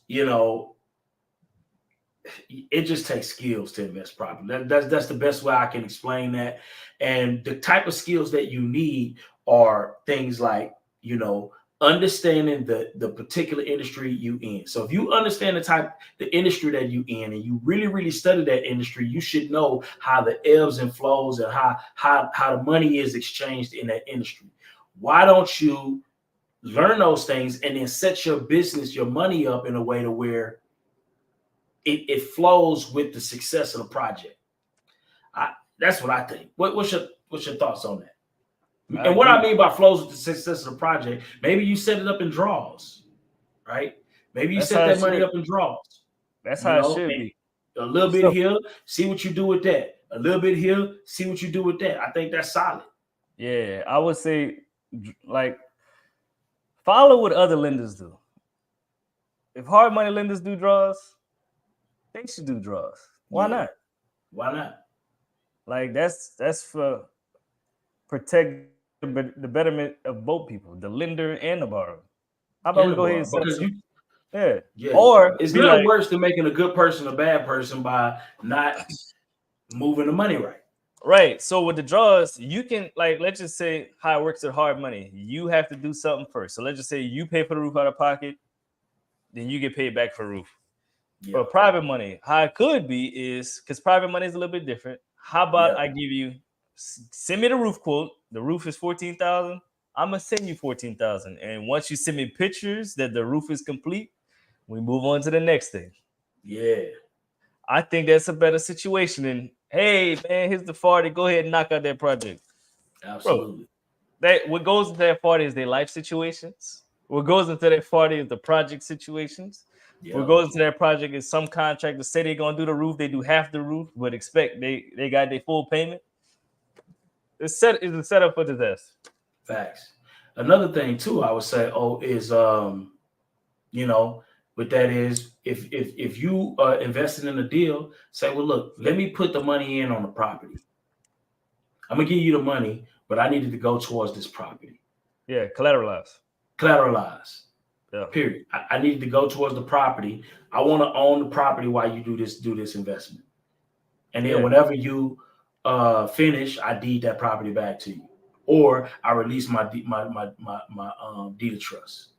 you know, it just takes skills to invest properly. That's the best way I can explain that. And the type of skills that you need are things like, you know, understanding the particular industry you in. So if you understand the industry that you in, and you really, really study that industry, you should know how the ebbs and flows and how the money is exchanged in that industry. Why don't you learn those things and then set your business, your money up in a way to where it flows with the success of the project? That's what I think. What's your thoughts on that? And what I mean by flows with the success of the project, maybe you set it up in draws, right? Maybe you set that money up in draws. That's how it should be. A little bit here, see what you do with that. A little bit here, see what you do with that. I think that's solid. Yeah, I would say, like, follow what other lenders do. If hard money lenders do draws, they should do draws. Why not? Why not? Like, that's for protect the betterment of both people, the lender and the borrower. How about we go ahead and set yeah. Or it's nothing worse than making a good person a bad person by not moving the money right. Right. So with the draws, you can like let's just say how it works with hard money. You have to do something first. So let's just say you pay for the roof out of pocket, then you get paid back for roof. Yeah. For private money, how it could be is because private money is a little bit different. How about I give you send me the roof quote? The roof is 14,000. I'm gonna send you 14,000. And once you send me pictures that the roof is complete, we move on to the next thing. Yeah. I think that's a better situation than, hey man, here's the 40. Go ahead and knock out that project. Absolutely. Bro, what goes into that 40 is their life situations. What goes into that 40 is the project situations. Yeah. What goes into that project is some contractors say they're gonna do the roof, they do half the roof, but expect they got their full payment. It's a setup for disaster. Facts. Another thing too, I would say, is you know, but that is if you are investing in a deal, say, well, look, let me put the money in on the property. I'm gonna give you the money, but I needed to go towards this property. Yeah, collateralize. Yeah. Period. I needed to go towards the property. I want to own the property while you do this investment. And then whenever you finish, I deed that property back to you, or I release my deed of trust.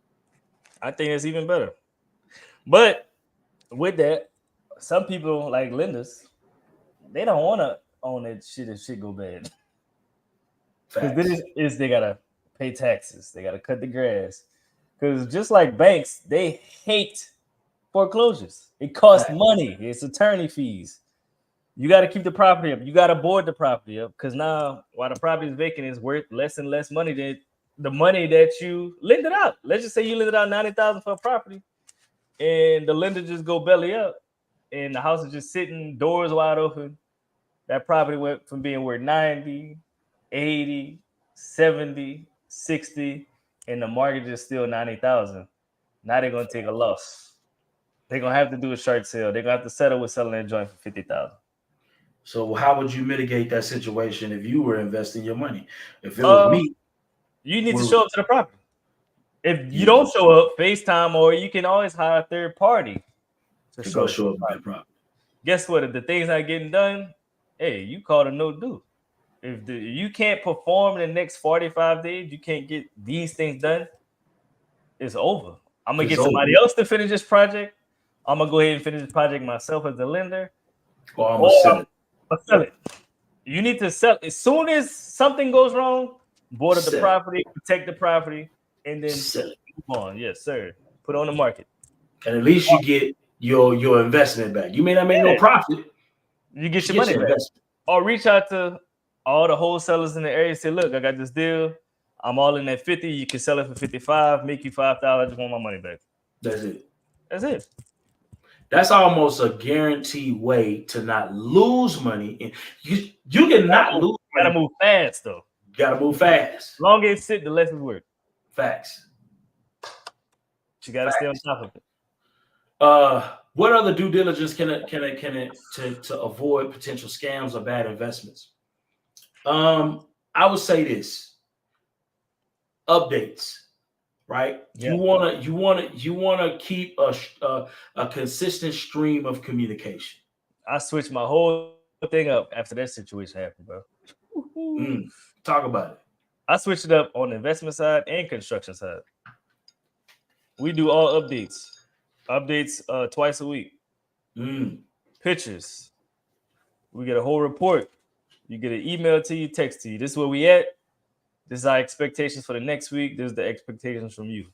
I think it's even better. But with that, some people like lenders, they don't want to own that shit if shit go bad. Because they gotta pay taxes, they gotta cut the grass. Because just like banks, they hate foreclosures. It costs money. It's attorney fees. You got to keep the property up. You got to board the property up because now, while the property is vacant, it's worth less and less money than the money that you lended out. Let's just say you lended out $90,000 for a property, and the lender just go belly up, and the house is just sitting, doors wide open. That property went from being worth 90, 80, 70, 60, and the mortgage is still 90,000. Now they're gonna take a loss. They're gonna have to do a short sale. They're gonna have to settle with selling that joint for 50,000. So how would you mitigate that situation if you were investing your money? If it was me, you need to show up to the property. If you don't show up, FaceTime, or you can always hire a third party to show up by the property. Guess what? If the things not getting done, hey, you called a no do. If you can't perform in the next 45 days, you can't get these things done, it's over. I'm gonna get somebody else to finish this project. I'm gonna go ahead and finish this project myself as the lender. Or I'm gonna sell it. Sell it. You need to sell as soon as something goes wrong. Board up the property, protect the property, and then sell it. Move on. Yes, sir. Put it on the market. And at least you get your investment back. You may not make no profit. You get your money back. Or reach out to all the wholesalers in the area. Say, look, I got this deal. I'm all in at 50. You can sell it for 55. Make you $5. I just want my money back. That's it. That's it. That's almost a guaranteed way to not lose money. You cannot lose. Gotta move fast though. Gotta move fast. The longer it sit, the less it's worth. Facts. You gotta stay on top of it. What other due diligence can it to avoid potential scams or bad investments? I would say this: updates. Right? Yeah. You wanna keep a consistent stream of communication. I switched my whole thing up after that situation happened, bro. Talk about it. I switched it up on the investment side and construction side. We do all updates twice a week. Pictures. We get a whole report. You get an email to you, text to you. This is where we at. This is our expectations for the next week. This is the expectations from you.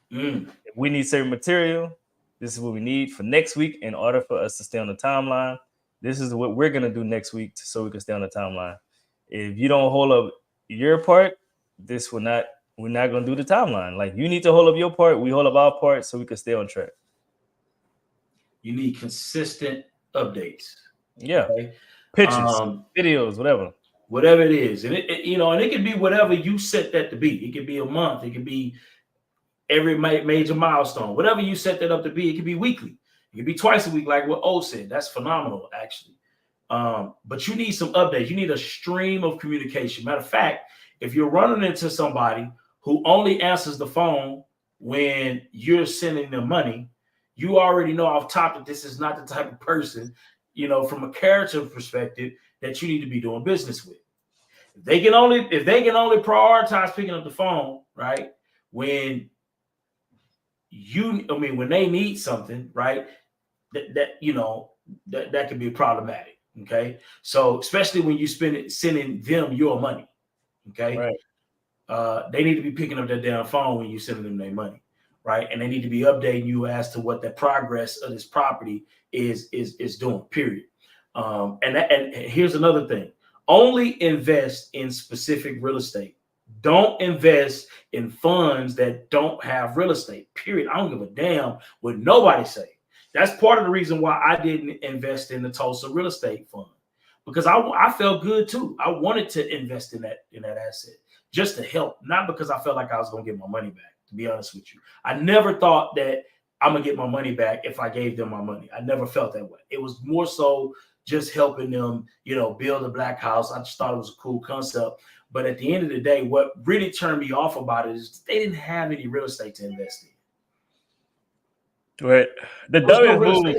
If we need certain material, this is what we need for next week in order for us to stay on the timeline. This is what we're going to do next week so we can stay on the timeline. If you don't hold up your part, we're not going to do the timeline. Like, you need to hold up your part. We hold up our part so we can stay on track. You need consistent updates. Yeah. Okay? Pictures, videos, whatever. Whatever it is. And and it can be whatever you set that to be. It could be a month. It could be every major milestone. Whatever you set that up to be, it could be weekly. It could be twice a week, like what O said. That's phenomenal, actually. But you need some updates. You need a stream of communication. Matter of fact, if you're running into somebody who only answers the phone when you're sending them money, you already know off top that this is not the type of person, from a character perspective, that you need to be doing business with. If they can only prioritize picking up the phone, right? When they need something, right? That could be problematic. Okay. So especially when you sending them your money. Okay. Right. They need to be picking up that damn phone when you're sending them their money. Right. And they need to be updating you as to what the progress of this property is doing, period. And here's another thing. Only invest in specific real estate. Don't invest in funds that don't have real estate, period. I don't give a damn what nobody say. That's part of the reason why I didn't invest in the Tulsa real estate fund, because I felt good too. I wanted to invest in that asset just to help, not because I felt like I was going to get my money back, to be honest with you. I never thought that I'm going to get my money back if I gave them my money. I never felt that way. It was more so just helping them, build a black house. I just thought it was a cool concept. But at the end of the day, what really turned me off about it is they didn't have any real estate to invest in. Right. The dumbest move.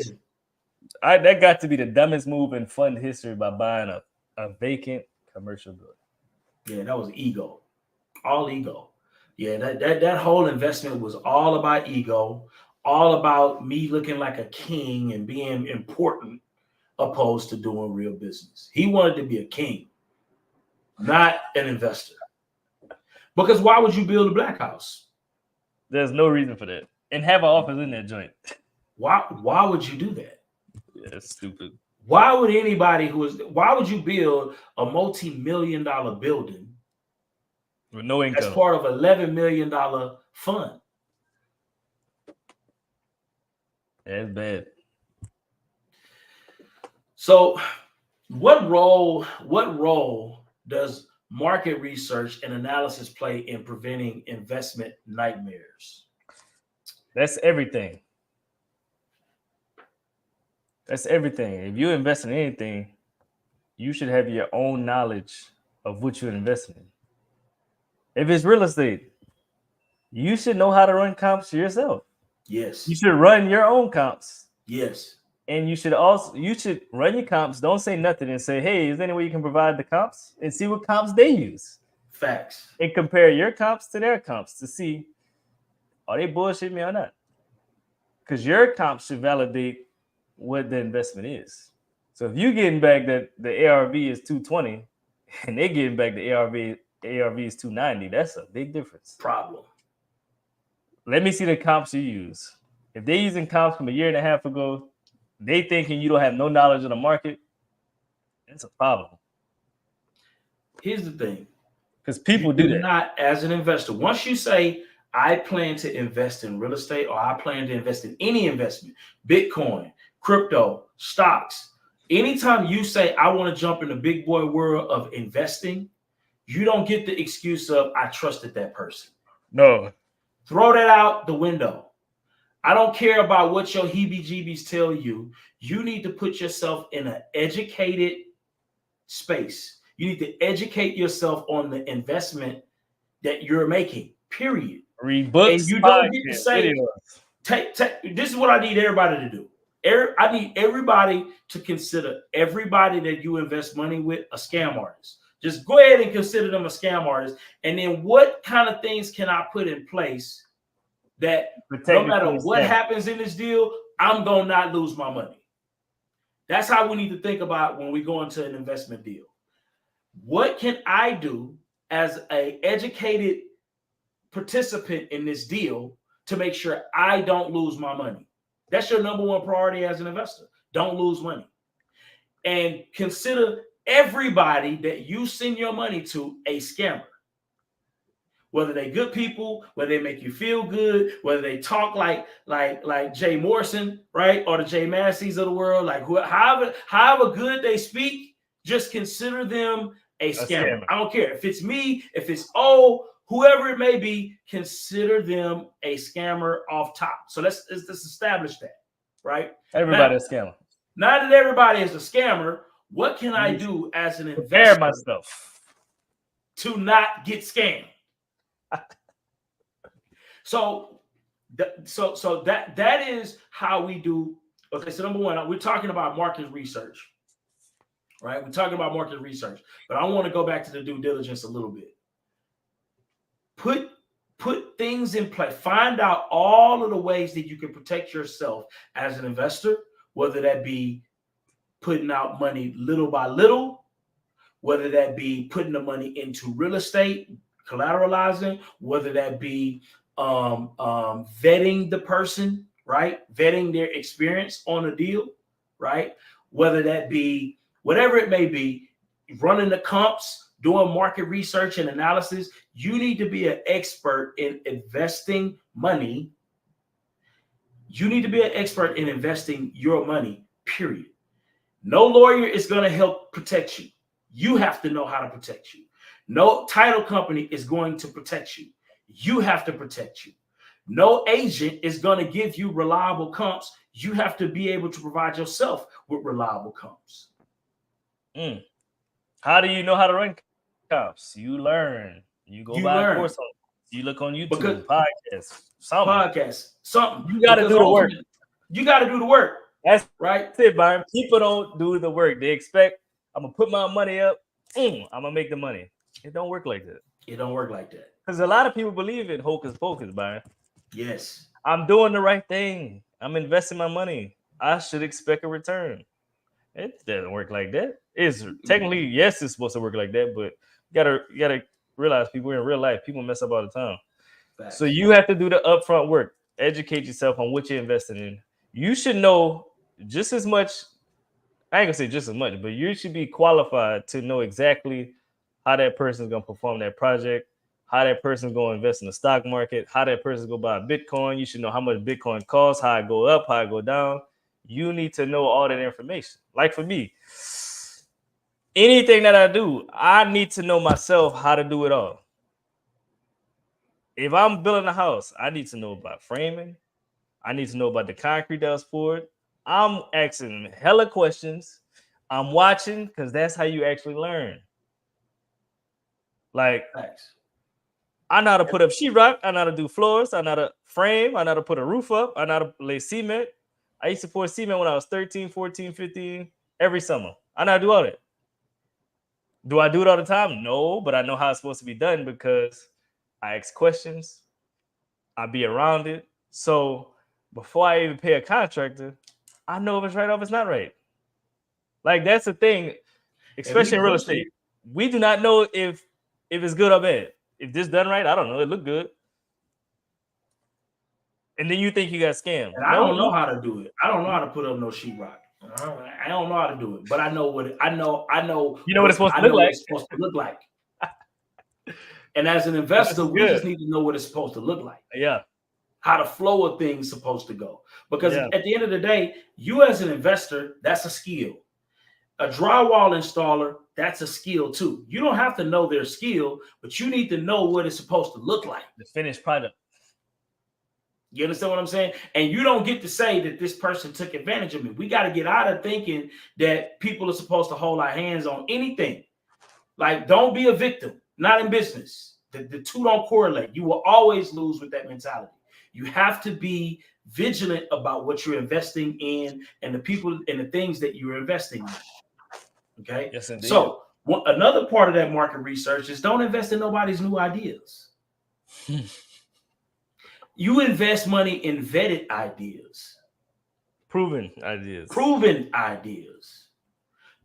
That got to be the dumbest move in fund history, by buying a vacant commercial building. Yeah, that was ego. All ego. Yeah, that whole investment was all about ego, all about me looking like a king and being important, opposed to doing real business. He wanted to be a king, not an investor. Because why would you build a black house? There's no reason for that. And have an office in that joint. Why would you do that? Yeah, that's stupid. Why would you build a multi-million-dollar building with no income as part of $11 million fund? That's bad. So what role does market research and analysis play in preventing investment nightmares? That's everything. That's everything. If you invest in anything, you should have your own knowledge of what you're investing in. If it's real estate, you should know how to run comps yourself. Yes. You should run your own comps. Yes. And you should run your comps. Don't say nothing and say, hey, is there any way you can provide the comps? And see what comps they use. Facts. And compare your comps to their comps to see, are they bullshitting me or not? Because your comps should validate what the investment is. So if you're getting back that the ARV is 220 and they're getting back the ARV is 290, that's a big difference. Problem. Let me see the comps you use. If they're using comps from a year and a half ago, they thinking you don't have no knowledge of the market, that's a problem. Here's the thing. Because people do that. Not as an investor. Once you say, I plan to invest in real estate, or I plan to invest in any investment, Bitcoin, crypto, stocks, anytime you say, I want to jump in the big boy world of investing, you don't get the excuse of, I trusted that person. No. Throw that out the window. I don't care about what your heebie-jeebies tell you. You need to put yourself in an educated space. You need to educate yourself on the investment that you're making, period. Read books. And you don't get to say, this is what I need everybody to do. I need everybody to consider everybody that you invest money with a scam artist. Just go ahead and consider them a scam artist. And then what kind of things can I put in place that no matter what happens in this deal, I'm going to not lose my money? That's how we need to think about when we go into an investment deal. What can I do as an educated participant in this deal to make sure I don't lose my money? That's your number one priority as an investor. Don't lose money. And consider everybody that you send your money to a scammer. Whether they good people, whether they make you feel good, whether they talk like Jay Morrison, right? Or the Jay Massey's of the world, like however good they speak, just consider them a scammer. I don't care if it's me, if it's whoever it may be, consider them a scammer off top. So let's establish that, right? Everybody's a scammer. Now that everybody is a scammer, what can I do as an investor prepare myself to not get scammed? So that is how we do. Okay, so number one, we're talking about market research. right? We're talking about market research, but I want to go back to the due diligence a little bit. Put things in place. Find out all of the ways that you can protect yourself as an investor, whether that be putting out money little by little, whether that be putting the money into real estate, collateralizing, whether that be vetting the person, right? Vetting their experience on a deal, right? Whether that be whatever it may be, running the comps, doing market research and analysis. You need to be an expert in investing money. You need to be an expert in investing your money, period. No lawyer is going to help protect you. You have to know how to protect you. No title company is going to protect you. You have to protect you. No agent is going to give you reliable comps. You have to be able to provide yourself with reliable comps. How do you know how to run comps? You learn. You go buy a course on it. You look on YouTube, podcasts, something. You got to do the work. You got to do the work. That's right. That's it, Byron. People don't do the work. They expect, I'm going to put my money up. I'm going to make the money. It don't work like that. It don't work like that. Because a lot of people believe in hocus pocus, Byron. Yes. I'm doing the right thing. I'm investing my money. I should expect a return. It doesn't work like that. It's technically, yes, it's supposed to work like that, but you gotta realize people in real life, people mess up all the time. Facts. So you have to do the upfront work. Educate yourself on what you're investing in. You should know just as much. I ain't gonna say just as much, but you should be qualified to know exactly how that person is gonna perform that project, how that person is gonna invest in the stock market, how that person is gonna buy Bitcoin. You should know how much Bitcoin costs, how it go up, how it go down. You need to know all that information. Like for me, anything that I do, I need to know myself how to do it all. If I'm building a house, I need to know about framing. I need to know about the concrete that was poured. I'm asking hella questions. I'm watching because that's how you actually learn. Like, thanks. I know how to put up sheetrock. I know how to do floors. I know how to frame. I know how to put a roof up. I know how to lay cement. I used to pour cement when I was 13, 14, 15, every summer. I know how to do all that. Do I do it all the time? No, but I know how it's supposed to be done because I ask questions. I be around it. So before I even pay a contractor, I know if it's right or if it's not right. Like, that's the thing, especially in real estate. We do not know if it's good or bad. If this done right, I don't know. It look good. And then you think you got scammed. And I don't know how to do it. I don't know how to put up no sheetrock. I don't know how to do it, but I know what I know. You know what it's supposed to look like. It's supposed to look like. And as an investor, we just need to know what it's supposed to look like. Yeah. How the flow of things is supposed to go. Because at the end of the day, you as an investor, that's a skill. A drywall installer, that's a skill too. You don't have to know their skill, but you need to know what it's supposed to look like. The finished product. You understand what I'm saying? And you don't get to say that this person took advantage of me. We got to get out of thinking that people are supposed to hold our hands on anything. Like, don't be a victim. Not in business. The two don't correlate. You will always lose with that mentality. You have to be vigilant about what you're investing in and the people and the things that you're investing in. Okay? Yes, indeed. So another part of that market research is don't invest in nobody's new ideas. You invest money in vetted ideas. Proven ideas. Proven ideas.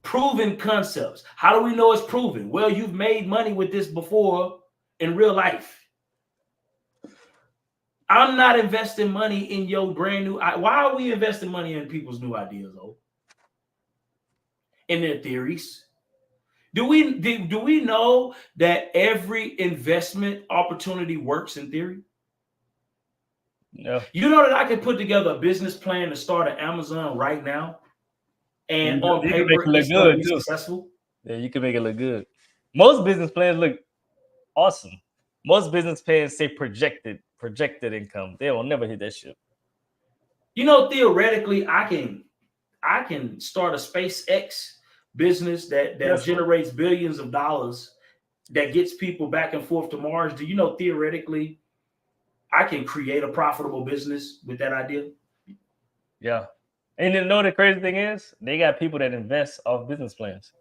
Proven concepts. How do we know it's proven? Well, you've made money with this before in real life. I'm not investing money in your brand new. Why are we investing money in people's new ideas, though? In their theories? Do we know that every investment opportunity works in theory? No. You know that I can put together a business plan to start an Amazon right now, and on paper it's going to be successful. Yeah, you can make it look good. Most business plans look awesome. Most business plans say projected income. They will never hit that shit. You know, theoretically, I can start a SpaceX business that generates billions of dollars, that gets people back and forth to Mars. Do you know theoretically I can create a profitable business with that idea? Yeah. And you know the crazy thing is, they got people that invest off business plans.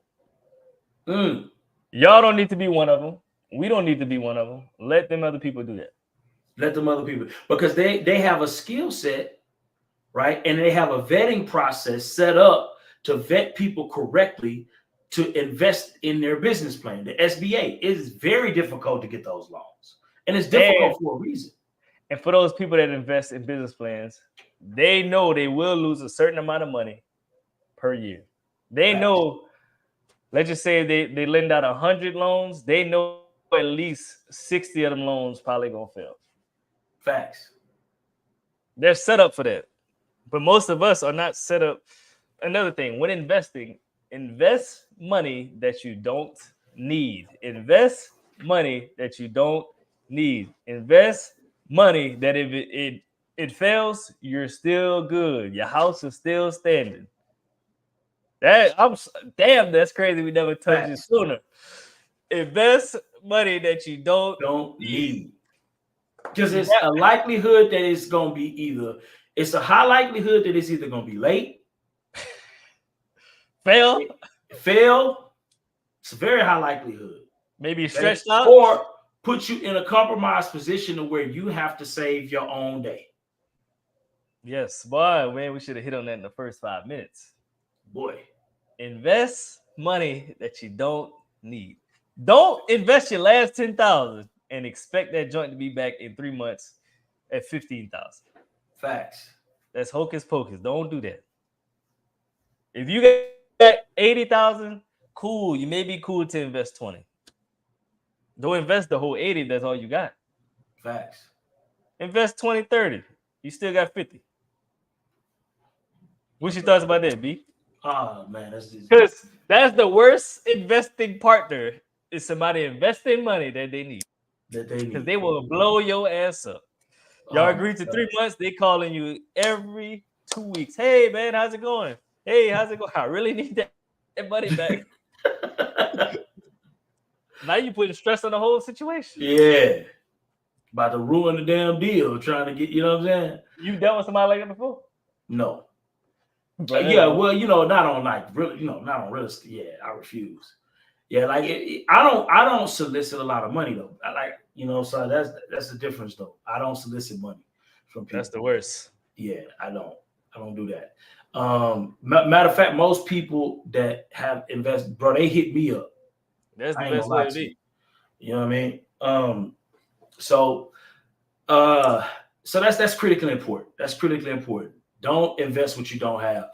Y'all don't need to be one of them. We don't need to be one of them. Let them other people do that. Let them other people, because they have a skill set, right? And they have a vetting process set up to vet people correctly to invest in their business plan. The SBA, it is very difficult to get those loans. And it's difficult for a reason. And for those people that invest in business plans, they know they will lose a certain amount of money per year. They know, let's just say they lend out 100 loans, they know at least 60 of them loans probably gonna fail. Facts. They're set up for that. But most of us are not set up. Another thing, when investing, invest money that you don't need. Invest money that you don't need. Invest money that if it fails, you're still good. Your house is still standing. That's crazy. We never touched it sooner. Invest money that you don't need. Because it's a likelihood that it's going to be it's a high likelihood that it's either going to be late, fail. It's a very high likelihood. Maybe stretched out. Or put you in a compromised position to where you have to save your own day. Yes, boy, man, we should have hit on that in the first 5 minutes. Boy. Invest money that you don't need. Don't invest your last $10,000 and expect that joint to be back in 3 months at $15,000. Facts. That's hocus pocus. Don't do that. If you got $80,000, cool. You may be cool to invest 20. Don't invest the whole 80. That's all you got. Facts. Invest 20, 30. You still got 50. What's your thoughts about that, B? Oh man, that's just because that's the worst investing partner is somebody investing money that they need. Because they will blow your ass up. Y'all agree to 3 months, they calling you every 2 weeks. Hey man, how's it going? Hey, how's it going? I really need that money back. Now you putting stress on the whole situation. Yeah. About to ruin the damn deal, trying to get, you know what I'm saying? You dealt with somebody like that before? No. Yeah, well, not on real estate. Yeah, I refuse. Yeah, like I don't solicit a lot of money though. So that's the difference though. I don't solicit money from people. That's the worst. Yeah, I don't do that. Matter of fact, most people that have invested, bro, they hit me up. That's the best way to be. You know what I mean? So that's critically important. That's critically important. Don't invest what you don't have.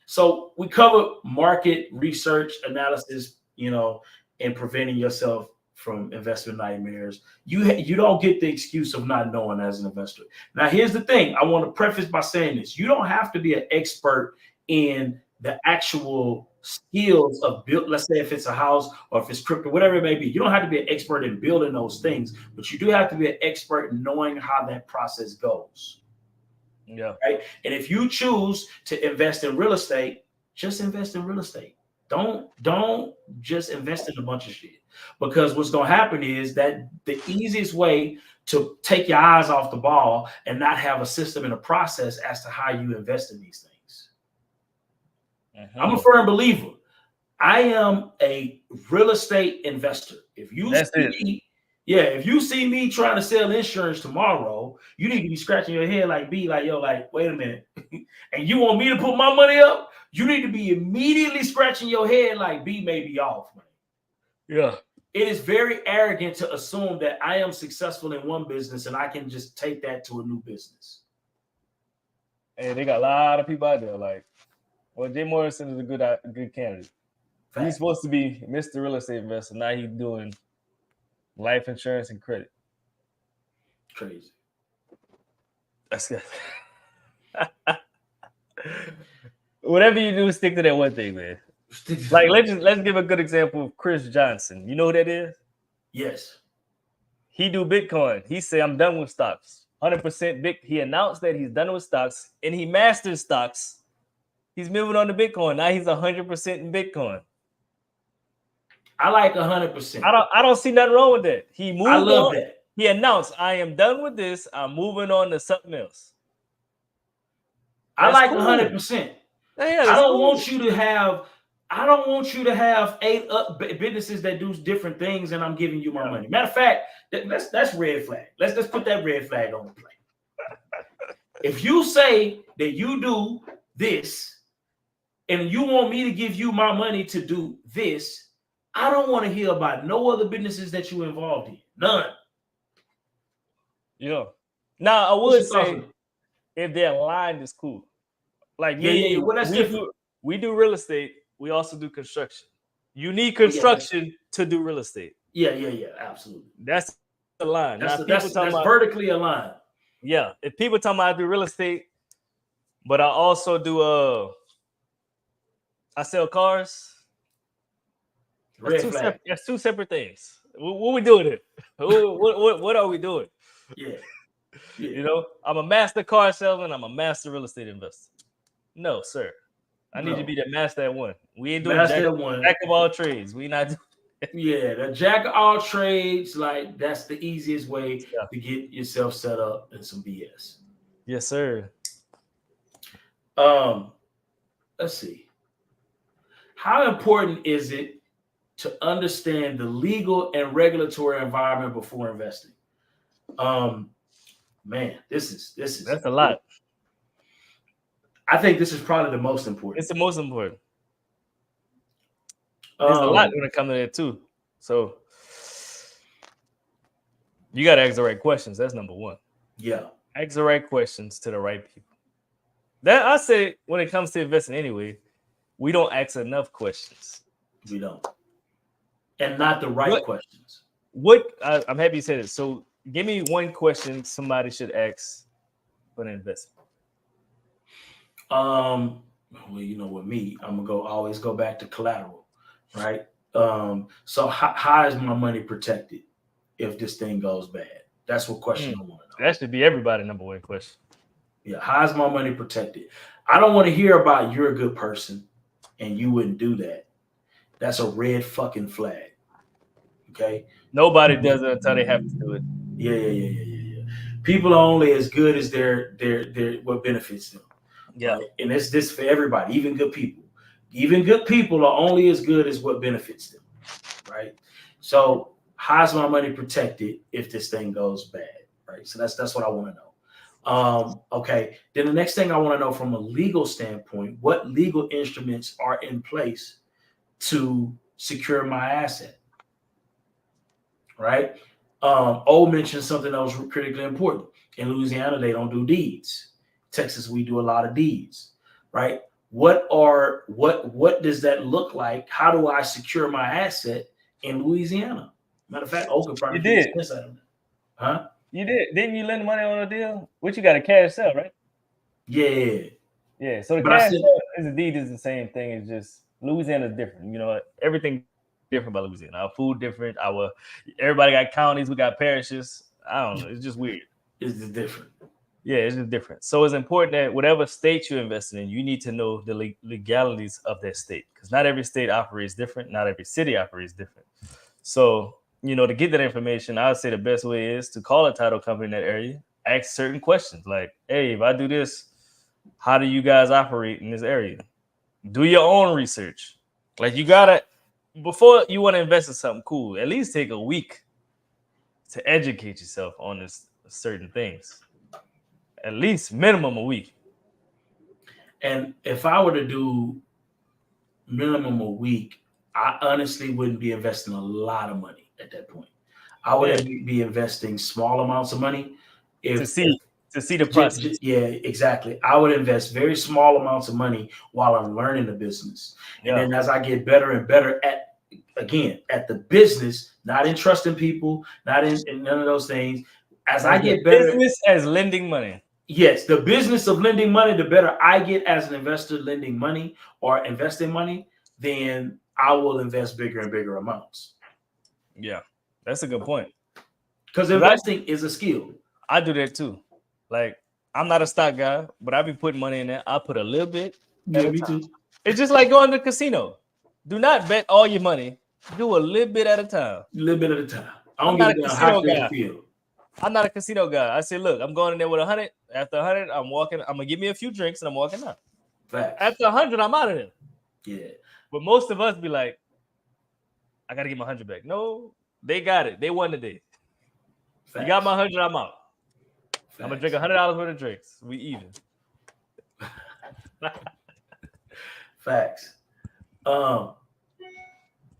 So we cover market research analysis, and preventing yourself from investment nightmares. You don't get the excuse of not knowing as an investor. Now, here's the thing. I want to preface by saying this. You don't have to be an expert in the actual skills of build. Let's say if it's a house or if it's crypto, whatever it may be. You don't have to be an expert in building those things, but you do have to be an expert in knowing how that process goes. Yeah. Right. And if you choose to invest in real estate, just invest in real estate. Don't just invest in a bunch of shit, because what's going to happen is that the easiest way to take your eyes off the ball and not have a system and a process as to how you invest in these things. Mm-hmm. I'm a firm believer. I am a real estate investor. If you see me trying to sell insurance tomorrow, you need to be scratching your head like, wait a minute. And you want me to put my money up? You need to be immediately scratching your head like, B may be off, man. Yeah. It is very arrogant to assume that I am successful in one business and I can just take that to a new business. Hey, they got a lot of people out there like, well, Jay Morrison is a good candidate. Fact. He's supposed to be Mr. Real Estate Investor. Now he's doing life insurance and credit. Crazy. That's good. Whatever you do, stick to that one thing, man. Like let's give a good example of Chris Johnson. You know who that is? Yes. He do Bitcoin. He say I'm done with stocks. 100% big. He announced that he's done with stocks and he mastered stocks. He's moving on to Bitcoin. Now he's 100% in Bitcoin. I like 100%. I don't see nothing wrong with that. He moved on. I love that. He announced, I am done with this. I'm moving on to something else. I like 100%. Yeah, I don't want you to have I don't want you to have 8 businesses that do different things, and I'm giving you my money. Matter of fact, that's red flag. Let's put that red flag on the plate. If you say that you do this, and you want me to give you my money to do this, I don't want to hear about no other businesses that you involved in. None. Yeah. Now I would say if they're aligned, it's cool. Like yeah. Well, that's different. We do real estate. We also do construction. You need construction to do real estate. Yeah, absolutely. That's the line. That's vertically aligned. Yeah. If people talking about I do real estate, but I also do I sell cars. That's two separate things. What we doing here? What are we doing? Yeah. You know, I'm a master car salesman. I'm a master real estate investor. No, sir. I need you to be the master at one. We ain't doing jack of all trades. We not doing the jack of all trades, like that's the easiest way to get yourself set up in some BS. Yes, sir. Let's see. How important is it to understand the legal and regulatory environment before investing? Man, this is that's a lot. I think this is probably the most important. It's the most important. There's a lot when it comes to that too. So you got to ask the right questions. That's number one. Yeah. Ask the right questions to the right people. That I say when it comes to investing anyway, we don't ask enough questions. We don't. And not the right questions. I'm happy you said it. So give me one question somebody should ask for an investment. Well, you know, with me, I'm gonna always go back to collateral, right? So how is my money protected if this thing goes bad? That's what question I want to know. That should be everybody's number one question. Yeah, how is my money protected? I don't want to hear about you're a good person and you wouldn't do that. That's a red fucking flag. Okay. Nobody does it until they have to do it. Yeah. People are only as good as their what benefits them. Yeah. Right? And it's this for everybody, even good people. Even good people are only as good as what benefits them. Right. So how's my money protected if this thing goes bad? Right. So that's what I want to know. Okay. Then the next thing I want to know from a legal standpoint, what legal instruments are in place to secure my asset? Right. Mentioned something that was critically important. In Louisiana, they don't do deeds. Texas, we do a lot of deeds. Right. What does that look like? How do I secure my asset in Louisiana? Matter of fact, could probably you did. Huh? You did. Didn't you lend money on a deal? Which you got a cash sell, right? Yeah. So the cash sell is a deed is the same thing. It's just Louisiana is different. You know, everything different about Louisiana. Our food different. Everybody got counties. We got parishes. I don't know. It's just weird. It's different. Yeah, it's just different. So it's important that whatever state you're investing in, you need to know the legalities of that state, because not every state operates different. Not every city operates different. So, you know, to get that information, I would say the best way is to call a title company in that area, ask certain questions like, hey, if I do this, how do you guys operate in this area? Do your own research. Like before you want to invest in something cool, at least take a week to educate yourself on certain things. At least minimum a week. And if I were to do minimum a week, I honestly wouldn't be investing a lot of money at that point. I would be investing small amounts of money to see the process. Yeah, exactly. I would invest very small amounts of money while I'm learning the business. And then as I get better and better at the business, not in trusting people, not in none of those things. As I get better, business as lending money. Yes, the business of lending money, the better I get as an investor lending money or investing money, then I will invest bigger and bigger amounts. Yeah, that's a good point. Because investing is a skill. I do that too. Like, I'm not a stock guy, but I be putting money in there. I put a little bit. Yeah, me too. It's just like going to the casino. Do not bet all your money. Do a little bit at a time. A little bit at a time. I don't give a damn how you feel. I'm not a casino guy. I say, look, I'm going in there with 100. After 100, I'm walking. I'm gonna give me a few drinks and I'm walking out. Facts. After 100, I'm out of there. Yeah, But most of us be like, I gotta get my 100 back. No, they got it. They won today. Facts. You got my 100, I'm out. Facts. I'm gonna drink $100 worth of drinks. We even. Facts.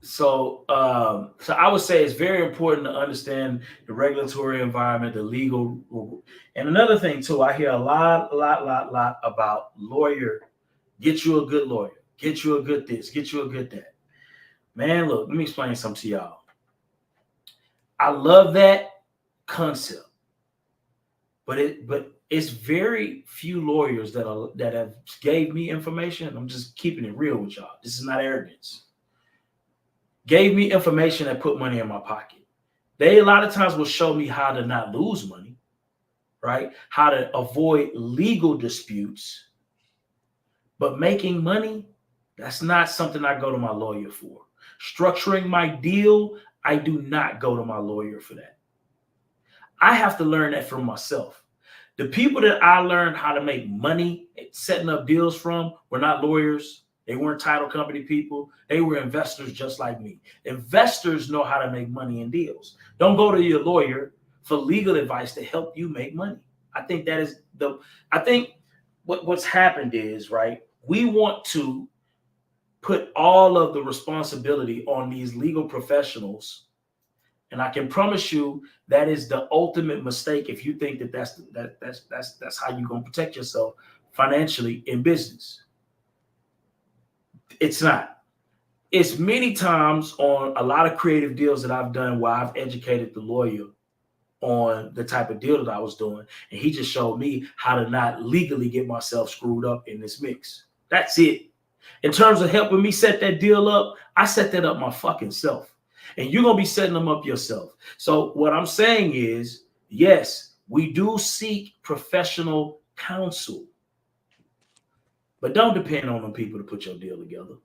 So I would say it's very important to understand the regulatory environment, the legal, and another thing too. I hear a lot about lawyer. Get you a good lawyer. Get you a good this. Get you a good that. Man, look, let me explain something to y'all. I love that concept, but it's very few lawyers that have gave me information. I'm just keeping it real with y'all. This is not arrogance. Gave me information that put money in my pocket. They a lot of times will show me how to not lose money, right? How to avoid legal disputes. But making money, that's not something I go to my lawyer for. Structuring my deal, I do not go to my lawyer for that. I have to learn that from myself. The people that I learned how to make money setting up deals from were not lawyers. They weren't title company people. They were investors just like me. Investors know how to make money in deals. Don't go to your lawyer for legal advice to help you make money. I think that is what's happened is, right, we want to put all of the responsibility on these legal professionals. And I can promise you that is the ultimate mistake if you think that's how you're going to protect yourself financially in business. It's not. It's many times on a lot of creative deals that I've done where I've educated the lawyer on the type of deal that I was doing. And he just showed me how to not legally get myself screwed up in this mix. That's it. In terms of helping me set that deal up, I set that up my fucking self. And you're going to be setting them up yourself. So what I'm saying is, yes, we do seek professional counsel. But don't depend on them people to put your deal together.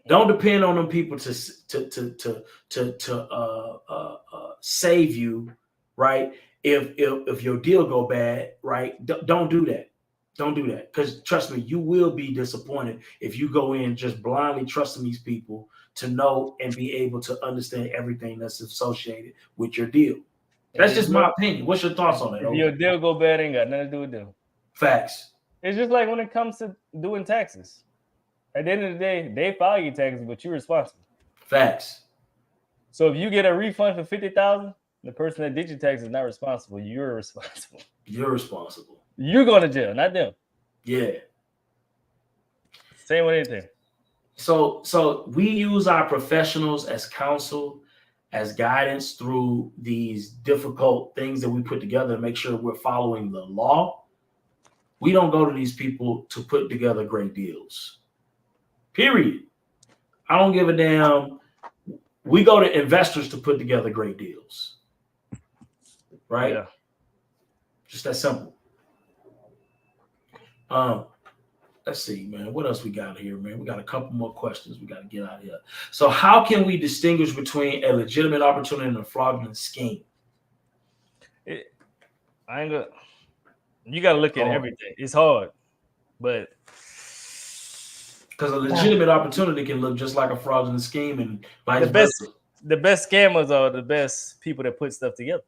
Don't depend on them people to save you, right? If your deal go bad, right? Don't do that. Don't do that. Because trust me, you will be disappointed if you go in just blindly trusting these people to know and be able to understand everything that's associated with your deal. That's just my opinion. What's your thoughts on it? If your deal go bad, ain't got nothing to do with them. Facts. It's just like when it comes to doing taxes. At the end of the day, they file your taxes, but you're responsible. Facts. So if you get a refund for $50,000, the person that did your taxes is not responsible. You're responsible. You're responsible. You're going to jail, not them. Yeah. Same with anything. So we use our professionals as counsel, as guidance through these difficult things that we put together to make sure we're following the law. We don't go to these people to put together great deals. Period. I don't give a damn. We go to investors to put together great deals. Right? Yeah. Just that simple. Let's see, man. What else we got here, man? We got a couple more questions. We got to get out of here. So how can we distinguish between a legitimate opportunity and a fraudulent scheme? You got to look at everything. It's hard, but because a legitimate opportunity can look just like a fraudulent scheme, and the best scammers are the best people that put stuff together.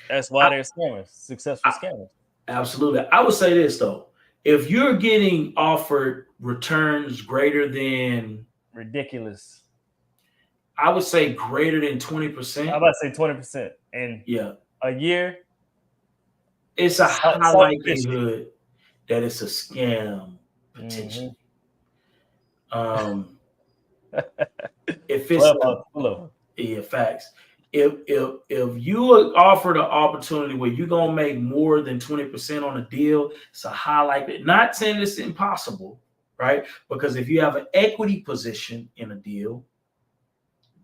That's why they're scammers, successful scammers. Absolutely. I would say this though. If you're getting offered returns greater than ridiculous, I would say greater than 20%. I'm about to say 20%. And a year, it's a high likelihood that it's a scam potentially. If it's facts. If you are offered an opportunity where you're gonna make more than 20% on a deal, it's a high likelihood. Not saying it's impossible, right? Because if you have an equity position in a deal,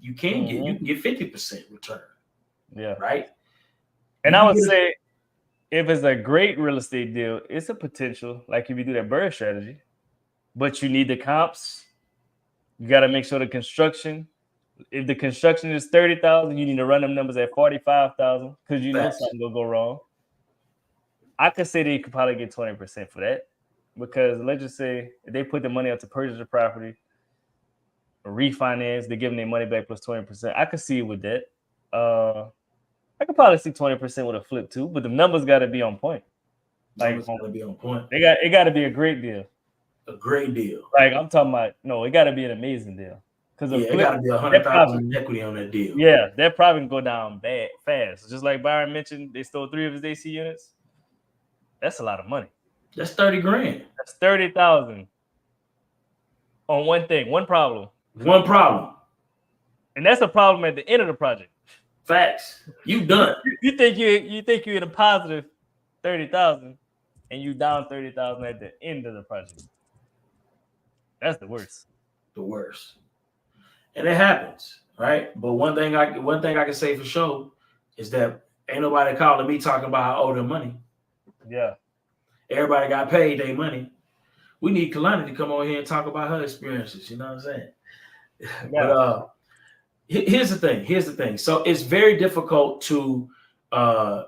you can get 50% return. Yeah. Right. And I would say if it's a great real estate deal, it's a potential, like if you do that bird strategy, but you need the comps. You got to make sure the construction. If the construction is 30,000, you need to run them numbers at 45,000 because you know something will go wrong. I could say that you could probably get 20% for that because let's just say if they put the money up to purchase the property, refinance. They give them their money back plus 20%. I could see it with that. I could probably see 20% with a flip too, but the numbers got to be on point. Numbers got to be on point. It got to be a great deal. A great deal. Like I'm talking about, no, it got to be an amazing deal. Because it got to be 100,000 equity on that deal. Yeah, that probably can go down fast. Just like Byron mentioned, they stole 3 of his AC units. That's a lot of money. That's 30 grand. That's 30,000 on one thing, one problem. One problem. And that's a problem at the end of the project. Facts. You done. You think you're in a positive 30,000 and you down 30,000 at the end of the project. That's the worst. The worst. And it happens, right? But one thing I can say for sure is that ain't nobody calling me talking about how I owe them money. Yeah. Everybody got paid their money. We need Kalani to come on here and talk about her experiences. You know what I'm saying? Yeah. But here's the thing. So it's very difficult to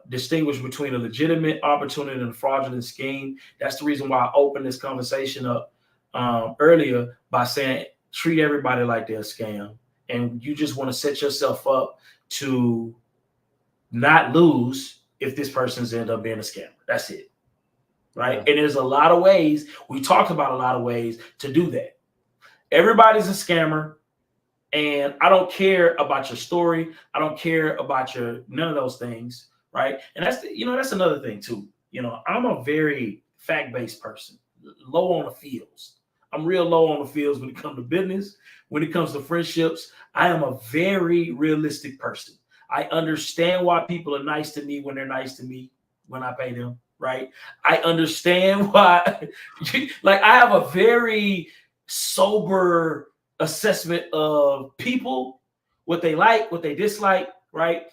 distinguish between a legitimate opportunity and a fraudulent scheme. That's the reason why I opened this conversation up earlier by saying treat everybody like they're a scam, and you just want to set yourself up to not lose if this person's end up being a scammer. That's it, right? Yeah. And there's a lot of ways. We talked about a lot of ways to do that. Everybody's a scammer, and I don't care about your story. I don't care about none of those things, right? And that's another thing too. I'm a very fact-based person, low on the feels. I'm real low on the fields when it comes to business. When it comes to friendships, I am a very realistic person. I understand why people are nice to me when they're nice to me when I pay them, right? I understand why, like I have a very sober assessment of people, what they like, what they dislike, right?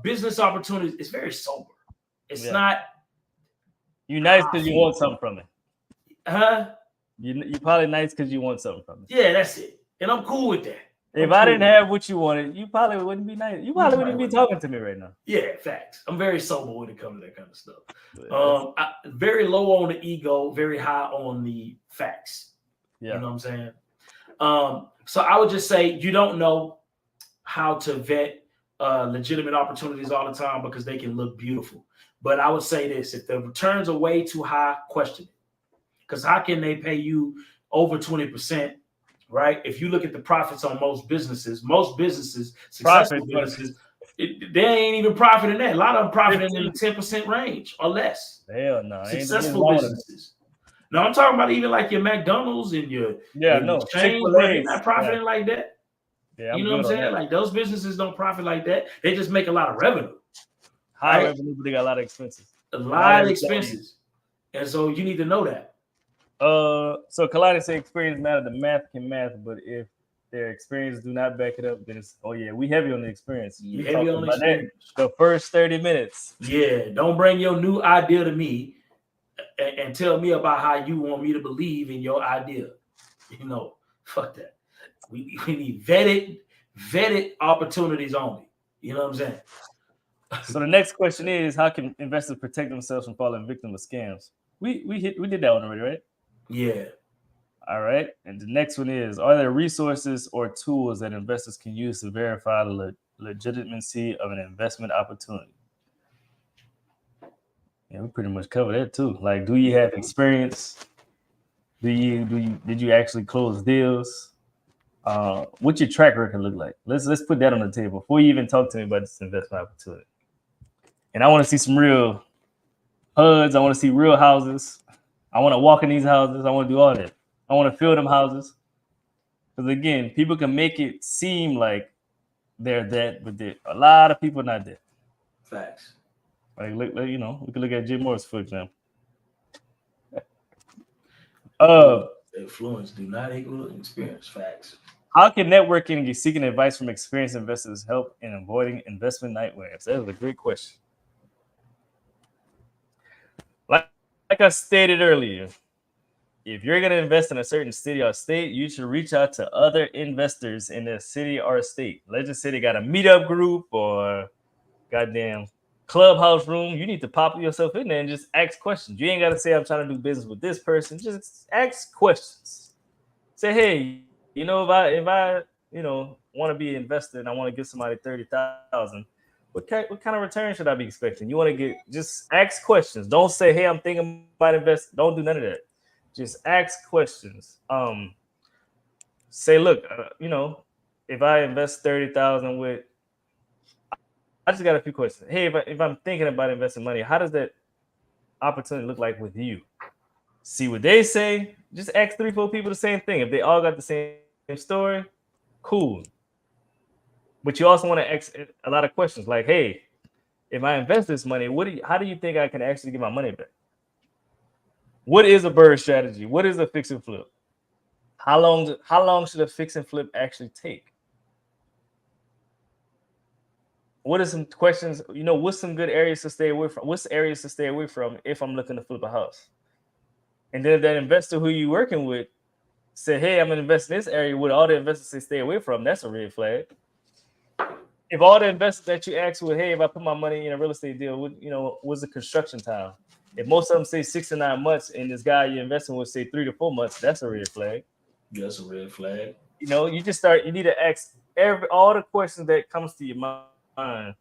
Business opportunities, it's very sober. It's not. You're nice because you want something from it. Huh? You're probably nice because you want something from it. Yeah, that's it. And I'm cool with that. If I didn't have what you wanted, you probably wouldn't be nice. You probably wouldn't be talking to me right now. Yeah, facts. I'm very sober when it comes to that kind of stuff. Very low on the ego, very high on the facts. Yeah. You know what I'm saying? So I would just say you don't know how to vet legitimate opportunities all the time because they can look beautiful. But I would say this: if the returns are way too high, question it. Because how can they pay you over 20%, right? If you look at the profits on most businesses, successful businesses, they ain't even profiting that. A lot of them profiting in the 10% range or less. Hell no. Successful businesses. No, I'm talking about even like your McDonald's and your chains, they're not profiting like that. Yeah, you know what I'm saying? Like those businesses don't profit like that. They just make a lot of revenue. High revenue, but they got a lot of expenses. A lot of expenses. And so you need to know that. So Kalani say experience matter. The math can math, but if their experience do not back it up, then it's we heavy on the experience. Heavy on the experience. The first 30 minutes. Yeah, don't bring your new idea to me and tell me about how you want me to believe in your idea. Fuck that. We need vetted opportunities only. You know what I'm saying? So the next question is, how can investors protect themselves from falling victim of scams? We did that one already, right? Yeah. All right. And the next one is, are there resources or tools that investors can use to verify the legitimacy of an investment opportunity? Yeah, we pretty much covered that too. Like, do you have experience? Did you actually close deals? What's your track record look like? Let's put that on the table before you even talk to me about this investment opportunity. And I want to see some real HUDs. I want to see real houses. I want to walk in these houses. I want to do all that. I want to feel them houses. Because again, people can make it seem like they're that, but a lot of people not that. Facts. Like, we can look at Jim Morris, for example. Influence do not equal experience. Facts. How can networking and seeking advice from experienced investors help in avoiding investment nightmares? That is a great question. Like I stated earlier, if you're going to invest in a certain city or state, you should reach out to other investors in the city or state. Let's just say they got a meetup group or goddamn clubhouse room. You need to pop yourself in there and just ask questions. You ain't got to say, I'm trying to do business with this person. Just ask questions. Say, hey, if I want to be an investor and I want to give somebody 30,000, what kind of return should I be expecting? You want to just ask questions. Don't say, hey, I'm thinking about investing. Don't do none of that. Just ask questions. Say, look, if I invest 30,000 with, I just got a few questions. Hey, if I'm thinking about investing money, how does that opportunity look like with you? See what they say. Just ask 3-4 people the same thing. If they all got the same story, cool. But you also want to ask a lot of questions like, hey, if I invest this money, how do you think I can actually get my money back? What is a bird strategy? What is a fix and flip? How long should a fix and flip actually take? What are some questions? What's some good areas to stay away from? What's areas to stay away from if I'm looking to flip a house? And then if that investor who you're working with say, hey, I'm gonna invest in this area, what all the investors say stay away from, that's a red flag. If all the investors that you ask with, hey, if I put my money in a real estate deal, what's the construction time? If most of them say 6 to 9 months and this guy you're investing with say 3 to 4 months, that's a red flag. That's a red flag. You need to ask all the questions that comes to your mind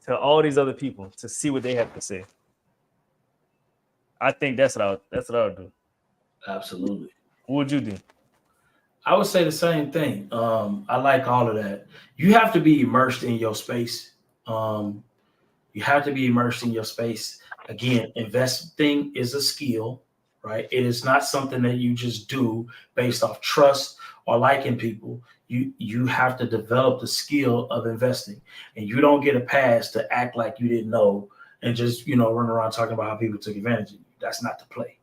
to all these other people to see what they have to say. I think that's what I would do. Absolutely. What would you do? I would say the same thing. I like all of that. You have to be immersed in your space. You have to be immersed in your space. Again, investing is a skill, right? It is not something that you just do based off trust or liking people. You have to develop the skill of investing, and you don't get a pass to act like you didn't know and just run around talking about how people took advantage of you. That's not the play.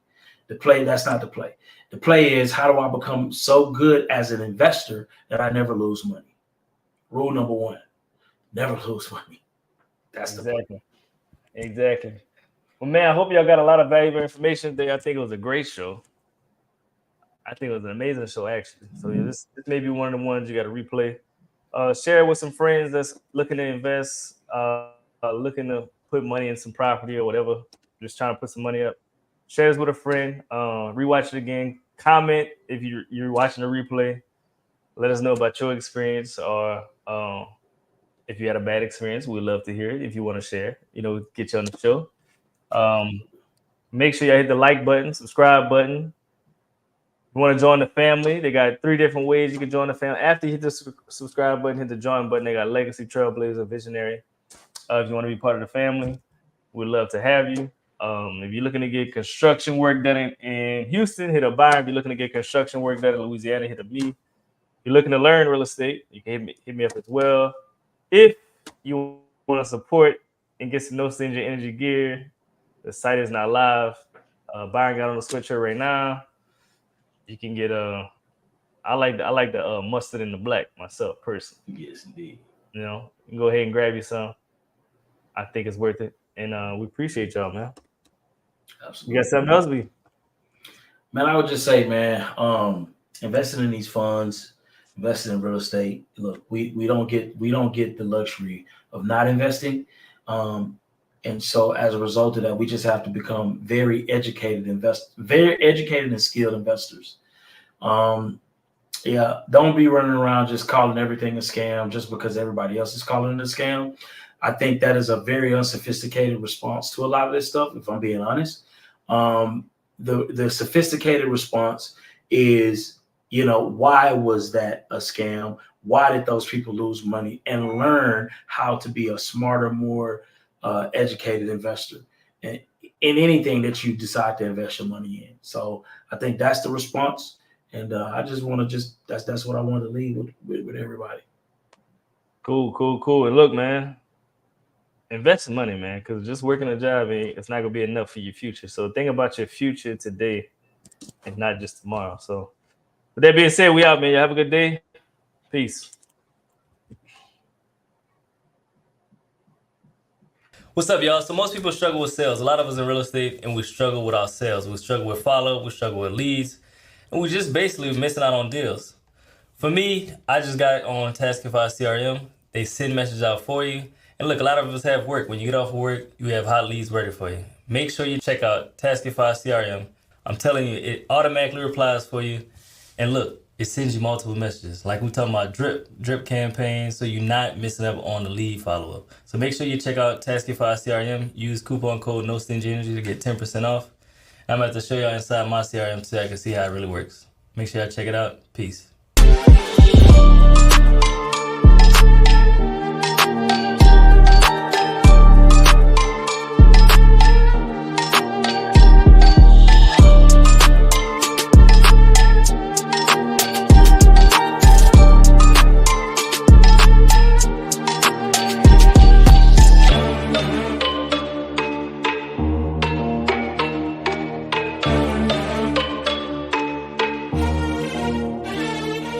That's not the play. The play is, how do I become so good as an investor that I never lose money? Rule number 1, never lose money. That's the play. Exactly. Well, man, I hope y'all got a lot of valuable information today. I think it was a great show. I think it was an amazing show, actually. So this may be one of the ones you got to replay. Share it with some friends that's looking to invest, looking to put money in some property or whatever, just trying to put some money up. Share this with a friend. Rewatch it again. Comment if you're watching the replay. Let us know about your experience, or if you had a bad experience. We'd love to hear it. If you want to share, get you on the show. Make sure you hit the like button, subscribe button. If you want to join the family, they got 3 different ways you can join the family. After you hit the subscribe button, hit the join button. They got Legacy, Trailblazer, Visionary. If you want to be part of the family, we'd love to have you. If you're looking to get construction work done in Houston, hit up Byron. If you're looking to get construction work done in Louisiana, hit up me. If you're looking to learn real estate, you can hit me up as well. If you want to support and get some No Stranger Energy gear, the site is not live. Byron got on the sweatshirt right now. You can get I like the mustard and the black myself personally. Yes, indeed. You can go ahead and grab you some. I think it's worth it, and we appreciate y'all, man. Absolutely. You got something else, B? Man, I would just say, man, investing in these funds, investing in real estate. Look, we don't get the luxury of not investing, and so as a result of that, we just have to become very educated and skilled investors. Don't be running around just calling everything a scam just because everybody else is calling it a scam. I think that is a very unsophisticated response to a lot of this stuff, if I'm being honest. The sophisticated response is, why was that a scam? Why did those people lose money? And learn how to be a smarter, more educated investor in anything that you decide to invest your money in. So I think that's the response. And I just want to that's what I want to leave with everybody. Cool. And look, man, invest in money, man, because just working a job, it's not going to be enough for your future. So think about your future today and not just tomorrow. So with that being said, we out, man. You have a good day. Peace. What's up, y'all? So most people struggle with sales. A lot of us in real estate, and we struggle with our sales. We struggle with follow-up. We struggle with leads. And we just basically missing out on deals. For me, I just got on Taskify CRM. They send messages out for you. And look, a lot of us have work. When you get off of work, you have hot leads ready for you. Make sure you check out Taskify CRM. I'm telling you, it automatically replies for you. And look, it sends you multiple messages. Like we talking about drip campaigns, so you're not missing up on the lead follow-up. So make sure you check out Taskify CRM. Use coupon code NoStingyEnergy to get 10% off. I'm about to show y'all inside my CRM so I can see how it really works. Make sure y'all check it out. Peace.